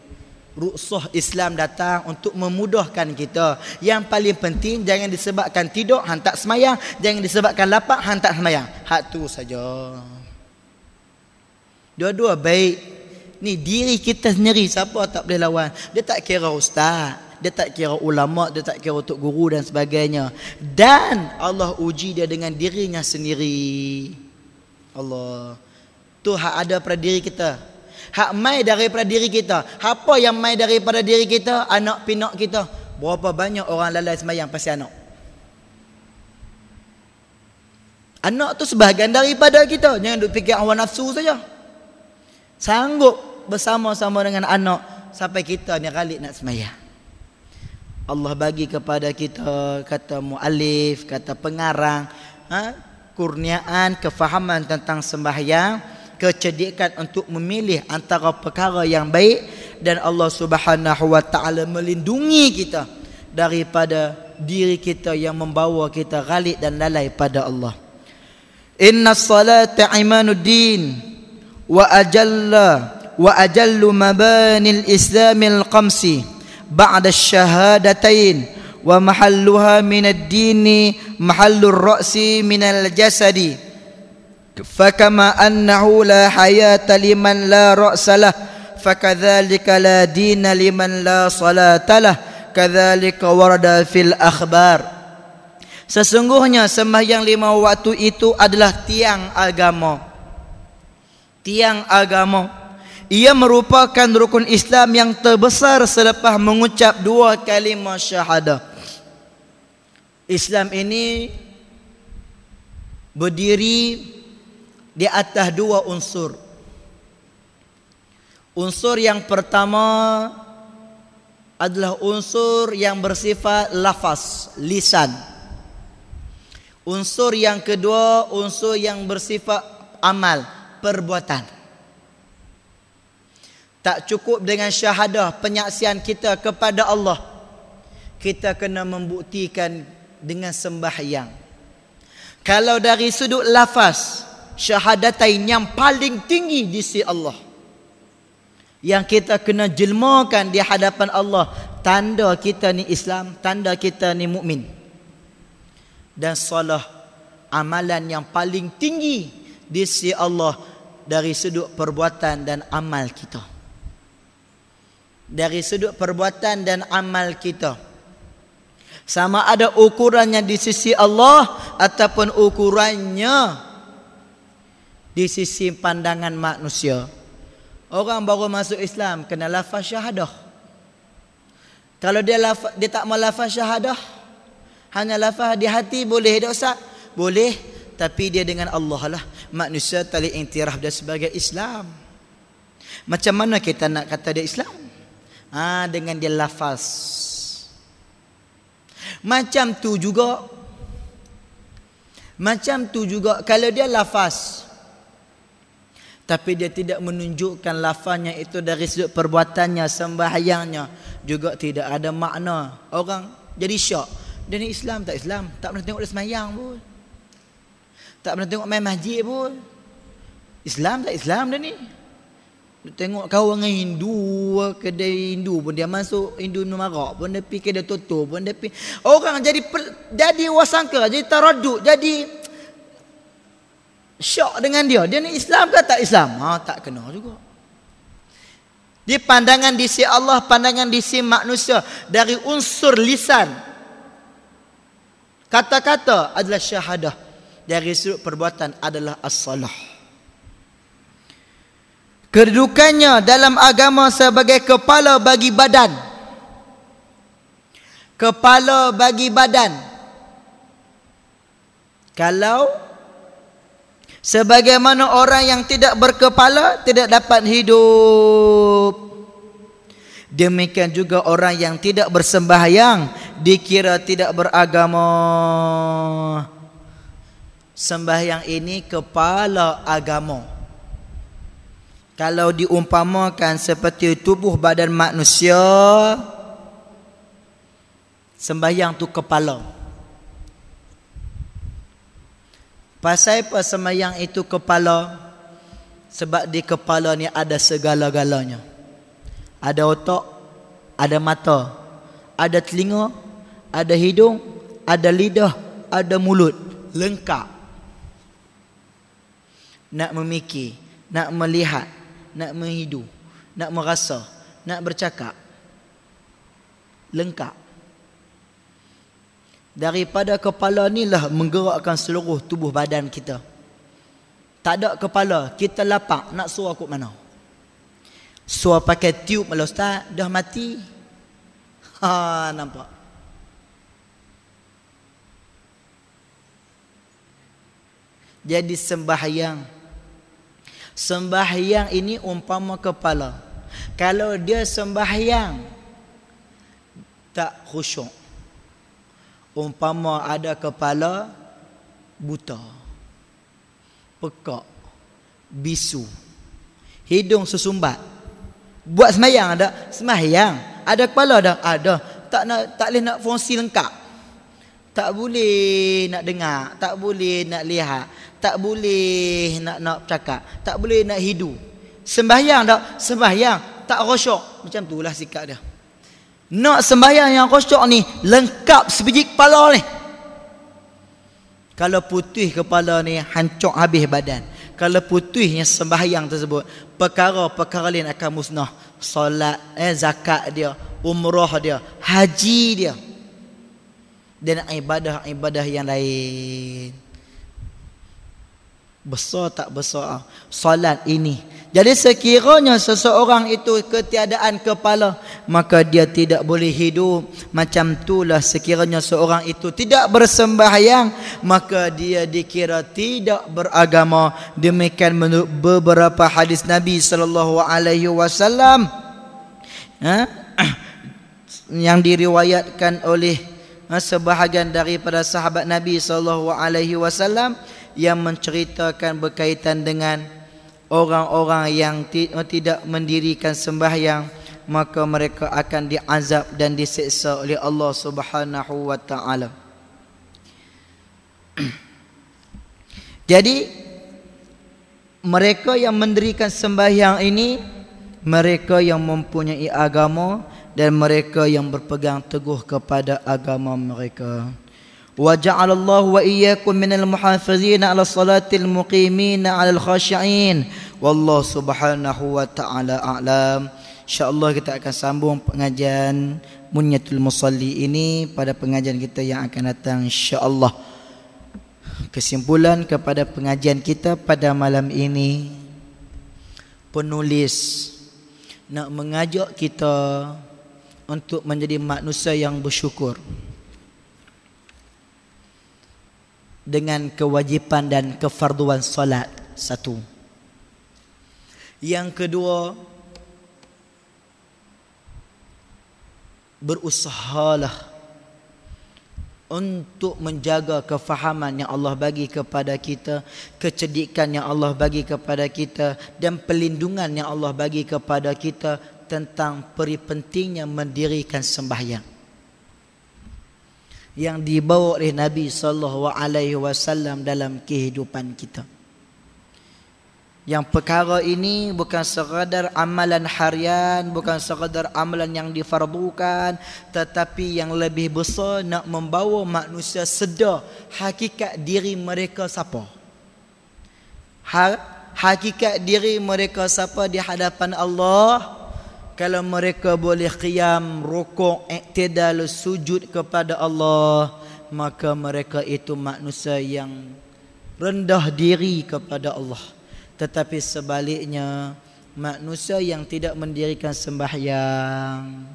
Ruksah Islam datang untuk memudahkan kita. Yang paling penting jangan disebabkan tidur hang tak semayang, jangan disebabkan lapar hang tak semayang. Hak tu saja. Dua-dua baik. Ni diri kita sendiri, siapa tak boleh lawan. Dia tak kira ustaz, dia tak kira ulama, dia tak kira tok guru dan sebagainya. Dan Allah uji dia dengan dirinya sendiri. Allah. Tu hak ada pada diri kita. Hak mai daripada diri kita. Apa yang mai daripada diri kita? Anak pinak kita. Berapa banyak orang lalai semayang pasal anak? Anak tu sebahagian daripada kita. Jangan duk fikir hawa nafsu saja. Sanggup bersama-sama dengan anak sampai kita ni ghalib nak semayang. Allah bagi kepada kita, kata muallif, kata pengarang, kurniaan, kefahaman tentang sembahyang, kecerdikan untuk memilih antara perkara yang baik, dan Allah Subhanahu wa taala melindungi kita daripada diri kita yang membawa kita ghalib dan lalai pada Allah. Inna salata imanuddin wa ajallu mabanil islamil khamsi ba'da syahadatain wa mahalluha minad dini mahallur ra'si minal jasadi fakama annahu la hayata liman la ra'sa lah fakadzalika la dina liman la salata lah kadzalika warada fil akhbar. Sesungguhnya sembahyang 5 waktu itu adalah tiang agama. Tiang agama. Ia merupakan rukun Islam yang terbesar selepas mengucap 2 kalimah syahadah. Islam ini berdiri di atas 2 unsur. Unsur yang pertama adalah unsur yang bersifat lafaz, lisan. Unsur yang kedua, unsur yang bersifat amal, perbuatan. Tak cukup dengan syahadah, penyaksian kita kepada Allah. Kita kena membuktikan dengan sembahyang. Kalau dari sudut lafaz, syahadatain yang paling tinggi di sisi Allah, yang kita kena jelmakan di hadapan Allah, tanda kita ni Islam, tanda kita ni mukmin. Dan salah, amalan yang paling tinggi di sisi Allah dari sudut perbuatan dan amal kita. Dari sudut perbuatan dan amal kita, sama ada ukurannya di sisi Allah ataupun ukurannya di sisi pandangan manusia. Orang baru masuk Islam kena lafaz syahadah. Kalau dia tak mau lafaz syahadah, hanya lafaz di hati, boleh tak Ustaz? Boleh, tapi dia dengan Allah lah. Manusia tak boleh iktiraf dia sebagai Islam. Macam mana kita nak kata dia Islam? Dengan dia lafaz. Macam tu juga kalau dia lafaz tapi dia tidak menunjukkan lafaznya itu dari sudut perbuatannya, sembahyangnya, juga tidak ada makna. Orang jadi syak, dia ni Islam tak Islam, tak pernah tengok dia sembahyang pun, tak pernah tengok main masjid pun. Islam tak Islam dia ni. Tengok kawan dengan Hindu, kedai Hindu pun dia masuk, Hindu Numarak pun dia pergi, kedai Toto pun dia pergi. Orang jadi wasangka, jadi taraduk, jadi syok dengan dia. Dia ni Islam ke tak Islam? Tak kena juga. Dia pandangan di sisi Allah, pandangan di sisi manusia, dari unsur lisan, kata-kata adalah syahadah, dari sudut perbuatan adalah as-salah. Kedudukannya dalam agama sebagai kepala bagi badan. Kepala bagi badan. Kalau Sebagaimana orang yang tidak berkepala tidak dapat hidup, demikian juga orang yang tidak bersembahyang dikira tidak beragama. Sembahyang ini kepala agama. Kalau diumpamakan seperti tubuh badan manusia, sembahyang tu kepala. Pasal apa sembahyang itu kepala? Sebab di kepala ni ada segala-galanya. Ada otak, ada mata, ada telinga, ada hidung, ada lidah, ada mulut. Lengkap. Nak memikir, nak melihat, nak menghidu, nak merasa, nak bercakap. Lengkap. Daripada kepala ni lah menggerakkan seluruh tubuh badan kita. Tak ada kepala, kita lapak nak suruh kot mana? Suruh pakai tiup malah ustaz, dah mati. Nampak? Jadi sembahyang ini umpama kepala. Kalau dia sembahyang tak khusyuk, umpama ada kepala buta, pekak, bisu, hidung sesumbat, buat sembahyang ada? Sembahyang. Ada kepala ada? Ada. Tak boleh nak fungsi lengkap. Tak boleh nak dengar, tak boleh nak lihat, tak boleh nak cakap, tak boleh nak hidu. Sembahyang tak? Sembahyang tak khusyuk. Macam itulah sikap dia. Nak sembahyang yang khusyuk ni lengkap sebiji kepala ni. Kalau putih kepala ni hancur habis badan. Kalau putihnya sembahyang tersebut, perkara-perkara lain akan musnah. Solat, zakat dia, umrah dia, haji dia, dan ibadah-ibadah yang lain. Besar tak besar solat ini. Jadi sekiranya seseorang itu ketiadaan kepala, maka dia tidak boleh hidup. Macam itulah sekiranya seorang itu tidak bersembahyang, maka dia dikira tidak beragama. Demikian menurut beberapa hadis Nabi sallallahu alaihi wasallam yang diriwayatkan oleh sebahagian daripada sahabat Nabi sallallahu alaihi wasallam yang menceritakan berkaitan dengan orang-orang yang tidak mendirikan sembahyang, maka mereka akan diazab dan diseksa oleh Allah Subhanahu wa taala. Jadi mereka yang mendirikan sembahyang ini mereka yang mempunyai agama dan mereka yang berpegang teguh kepada agama mereka. Wa ja'alallahu wa iyyakum minal muhafizin 'ala salatil muqimin 'alal khashi'in. Wallahu subhanahu wa ta'ala a'lam. InsyaAllah kita akan sambung pengajian Munyatul Musalli ini pada pengajian kita yang akan datang insya-Allah. Kesimpulan kepada pengajian kita pada malam ini, penulis nak mengajak kita untuk menjadi manusia yang bersyukur dengan kewajipan dan kefarduan solat. Satu. Yang kedua, berusahalah untuk menjaga kefahaman yang Allah bagi kepada kita, kecerdikan yang Allah bagi kepada kita, dan pelindungan yang Allah bagi kepada kita tentang peri pentingnya mendirikan sembahyang yang dibawa oleh Nabi sallallahu alaihi wasallam dalam kehidupan kita. Yang perkara ini bukan sekadar amalan harian, bukan sekadar amalan yang difardukan, tetapi yang lebih besar nak membawa manusia sedar hakikat diri mereka siapa. Hakikat diri mereka siapa di hadapan Allah. Kalau mereka boleh qiyam, rukuk, iktidal, sujud kepada Allah, maka mereka itu manusia yang rendah diri kepada Allah. Tetapi sebaliknya, manusia yang tidak mendirikan sembahyang,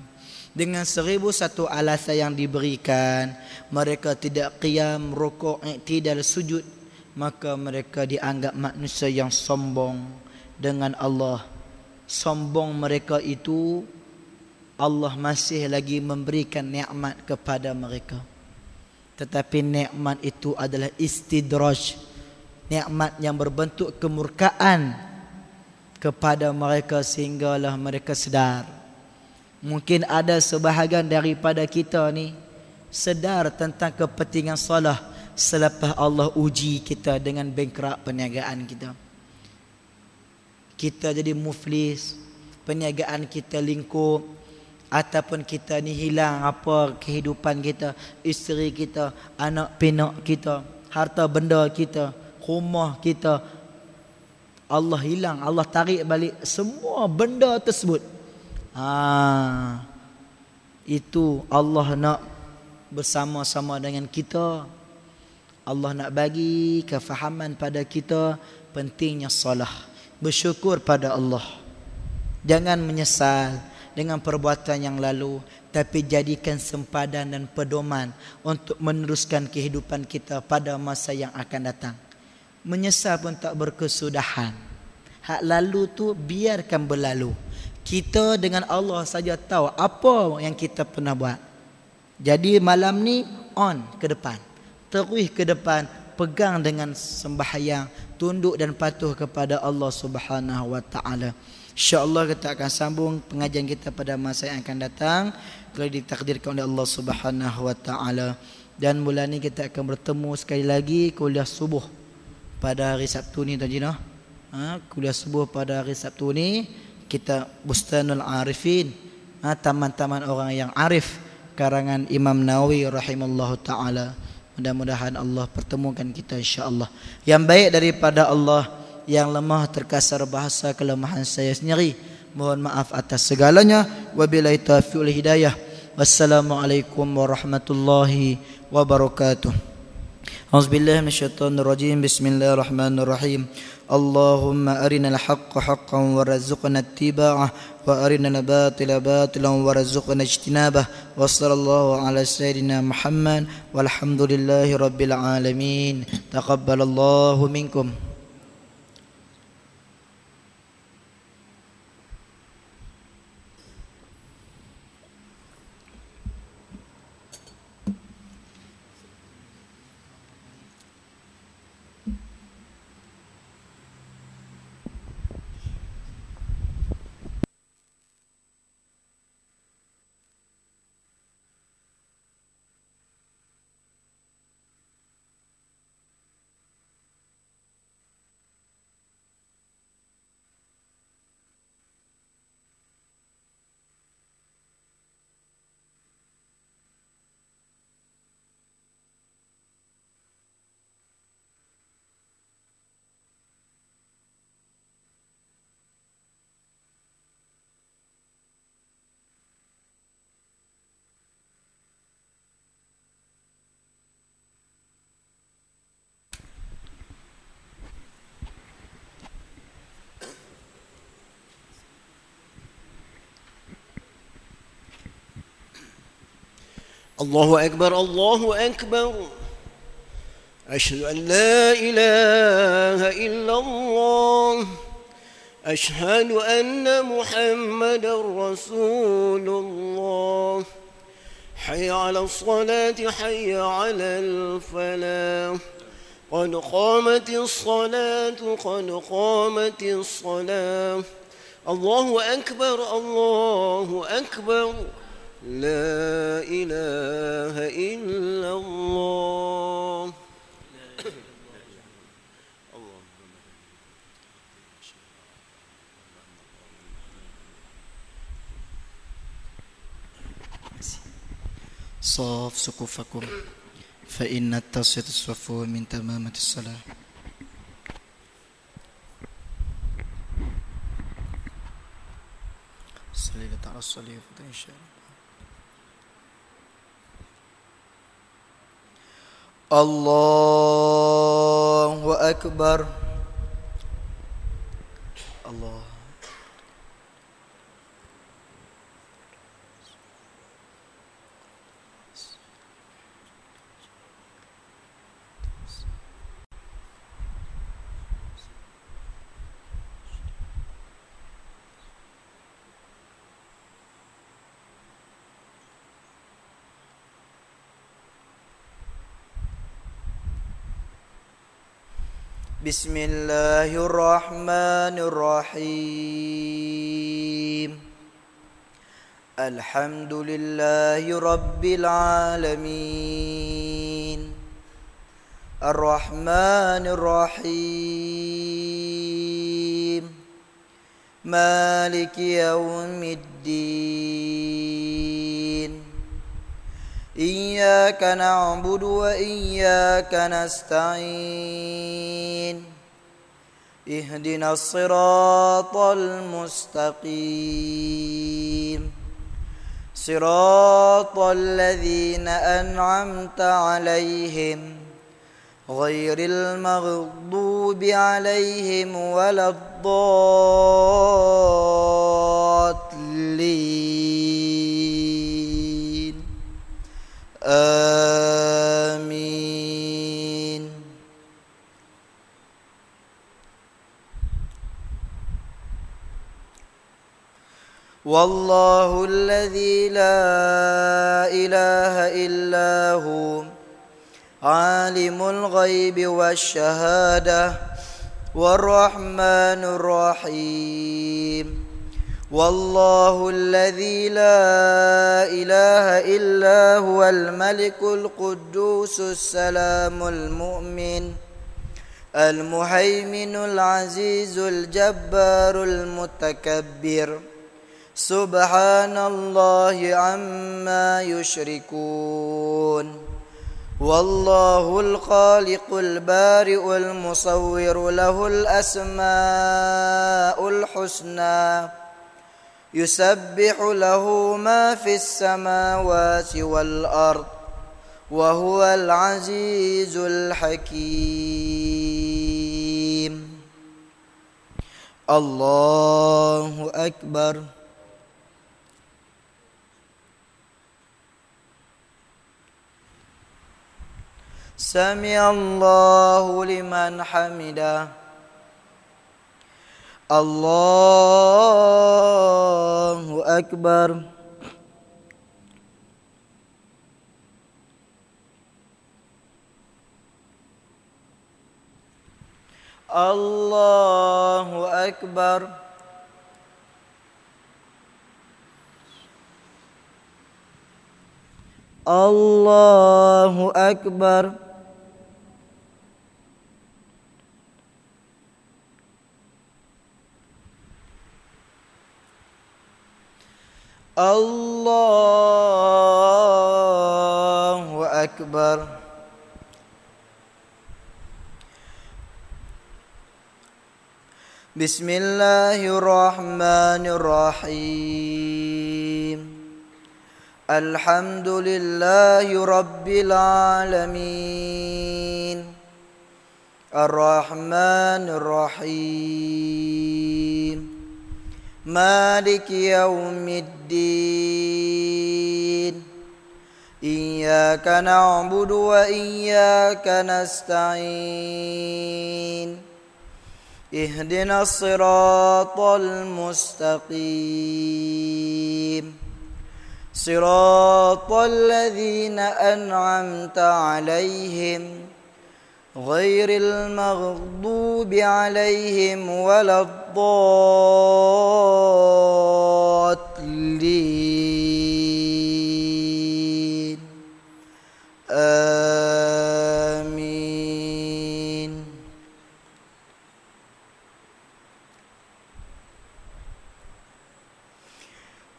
dengan 1001 alasan yang diberikan, mereka tidak qiyam, rukuk, iktidal, sujud, maka mereka dianggap manusia yang sombong dengan Allah. Sombong mereka itu Allah masih lagi memberikan nikmat kepada mereka. Tetapi nikmat itu adalah istidraj, nikmat yang berbentuk kemurkaan kepada mereka sehinggalah mereka sedar. Mungkin ada sebahagian daripada kita ni sedar tentang kepentingan solat selepas Allah uji kita dengan bankrupt perniagaan kita. Kita jadi muflis, perniagaan kita lingkup, ataupun kita ni hilang apa kehidupan kita, isteri kita, anak pinak kita, harta benda kita, rumah kita, Allah hilang, Allah tarik balik semua benda tersebut. Itu Allah nak bersama-sama dengan kita. Allah nak bagi kefahaman pada kita pentingnya solat. Bersyukur pada Allah. Jangan menyesal dengan perbuatan yang lalu, tapi jadikan sempadan dan pedoman untuk meneruskan kehidupan kita pada masa yang akan datang. Menyesal pun tak berkesudahan. Hak lalu tu biarkan berlalu. Kita dengan Allah saja tahu apa yang kita pernah buat. Jadi malam ni on ke depan, terus ke depan, pegang dengan sembahyang, tunduk dan patuh kepada Allah Subhanahu wa taala. InsyaAllah kita akan sambung pengajian kita pada masa yang akan datang kalau ditakdirkan oleh Allah Subhanahu wa taala. Dan bulan ni kita akan bertemu sekali lagi kuliah subuh pada hari Sabtu ni, Tuan Jina. Kuliah subuh pada hari Sabtu ni kita Bustanul Arifin, taman-taman orang yang arif, karangan Imam Nawawi rahimallahu taala. Mudah-mudahan Allah pertemukan kita insya-Allah. Yang baik daripada Allah, yang lemah terkasar bahasa kelemahan saya sendiri. Mohon maaf atas segalanya. Wabillahi taufiq wal hidayah. Wassalamualaikum warahmatullahi wabarakatuh. Auzubillahi minasyaitonir rajim. Bismillahirrahmanirrahim. Allahumma arinal haqqa haqqan warzuqna ittiba'ah wa arinal batila batilan warzuqna ijtinabah. Wa sallallahu ala sayyidina Muhammad walhamdulillahi rabbil alamin. Taqabbalallahu minkum. الله أكبر الله أكبر. أشهد أن لا إله إلا الله. أشهد أن محمد رسول الله. حي على الصلاة حي على الفلاح. قد قامت الصلاة قد قامت الصلاة. الله أكبر الله أكبر. لا إله إلا الله. صاف صفوفكم فإن التصفية الصفوف من تمامة الصلاة. صلي على الصليب إن شاء الله. الله أكبر. الله Bismillahirrahmanirrahim. Alhamdulillahi rabbil alamin. Ar-Rahmanir-Rahim. Maliki yaumiddin. Iyyaka na'budu wa iyyaka nasta'in. Ihdinas siratal mustaqim. Siratal ladzina an'amta 'alaihim ghairil maghdubi 'alaihim waladdallin. Amin. Wallahu alladzi la ilaha illahu alimul ghaibi wasyahadah warrahmanur rahim. Wallahu alladzi la ilaha illa huwal malikul quddusus salamul mu'min al muhaiminul azizul jabbarul mutakabbir. Subhanallahi amma yushrikun. Wallahul khaliqul bari'ul musawwiru lahul asma'ul husna. Yusabbihu lahu ma fis samawati wal ard wa huwal azizul hakim. Allahu akbar. Sami'allahu liman hamidah. Allahu akbar. Allahu akbar. Allahu akbar. Allahu akbar. Bismillahirrahmanirrahim. Alhamdulillahi rabbil alamin. Ar-Rahmanir Rahim. Maliki yaumiddin. Iyyaka na'budu wa iyyaka nasta'in. Ihdinas siratal mustaqim. Siratal ladzina an'amta 'alaihim ghairil maghdubi 'alaihim waladdallin. Amin.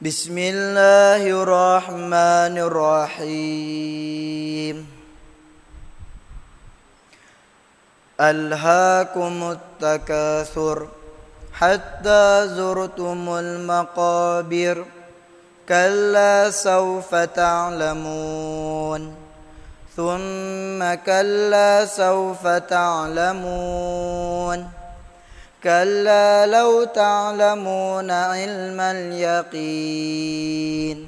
Bismillahirrahmanirrahim. Alhaakumut takatsur hatta zurtumul maqabir. Kalla sawfa ta'lamun. Thumma kalla sawfa ta'lamun. Kalla law ta'lamuna 'ilmal yaqin.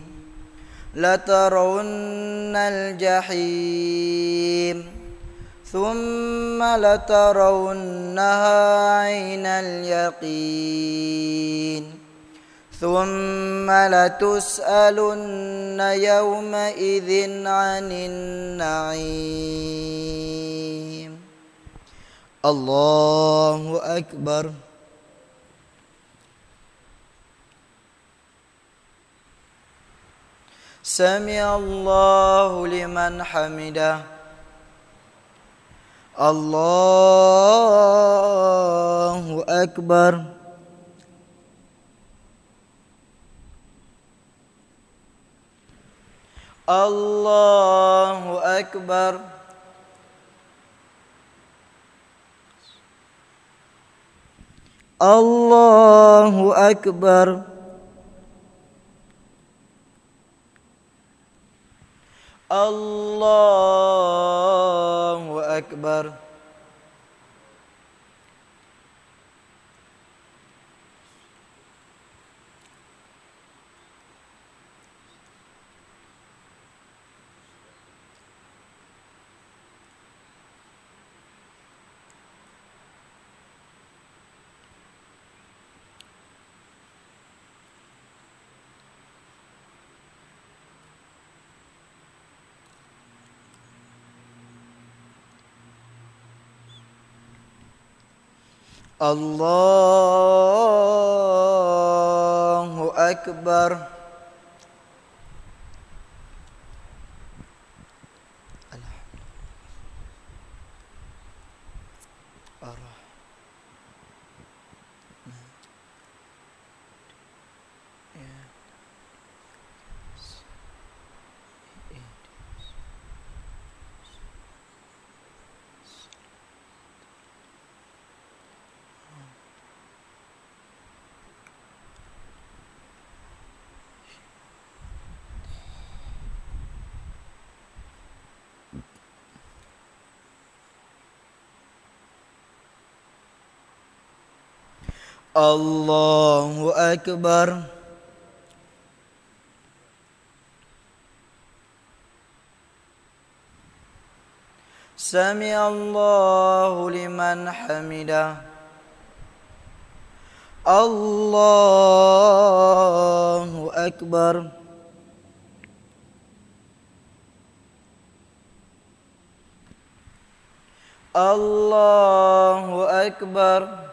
Latarawunnal jahim. ثم لترونها عين اليقين ثم لتسألن يومئذ عن النعيم. Allahu Akbar. Sami Allahu liman hamidah. Allahu Akbar. Allahu Akbar. Allahu Akbar. Allahu Akbar. Allahu Akbar. Allahu Akbar. Sami Allahu liman hamidah. Allahu Akbar. Allahu Akbar.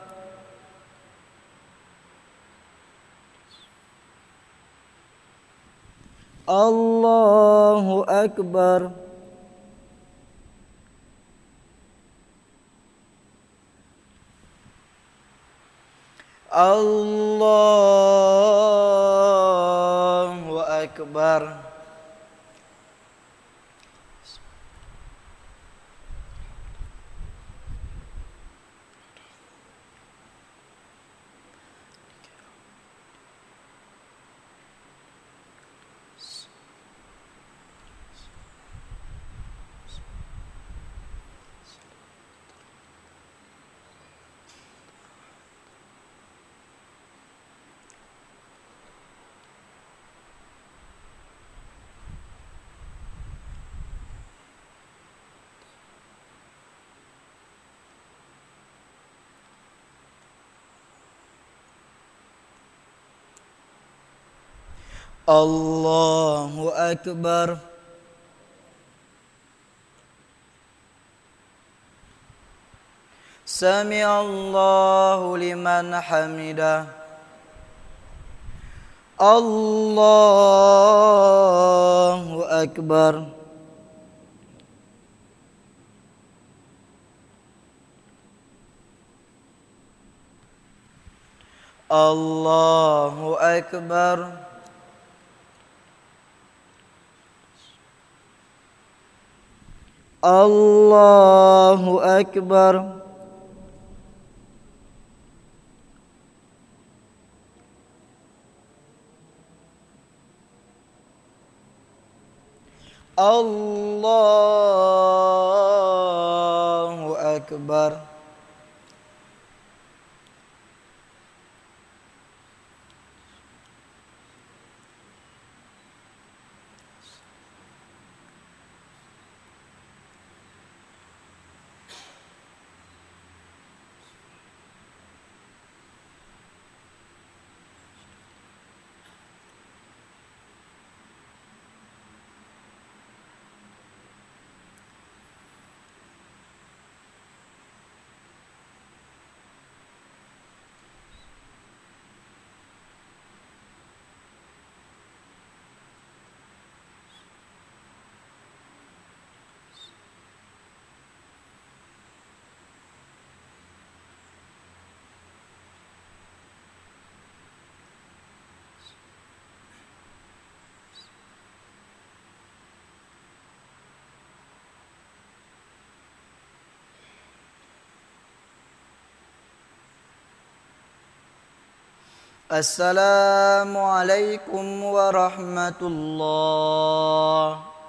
Allahu Akbar. Allahu Akbar. Allahu Akbar. Sami Allahu liman hamidah. Allahu Akbar. Allahu Akbar. Allahu Akbar. Allahu Akbar. Assalamualaikum warahmatullahi wabarakatuh.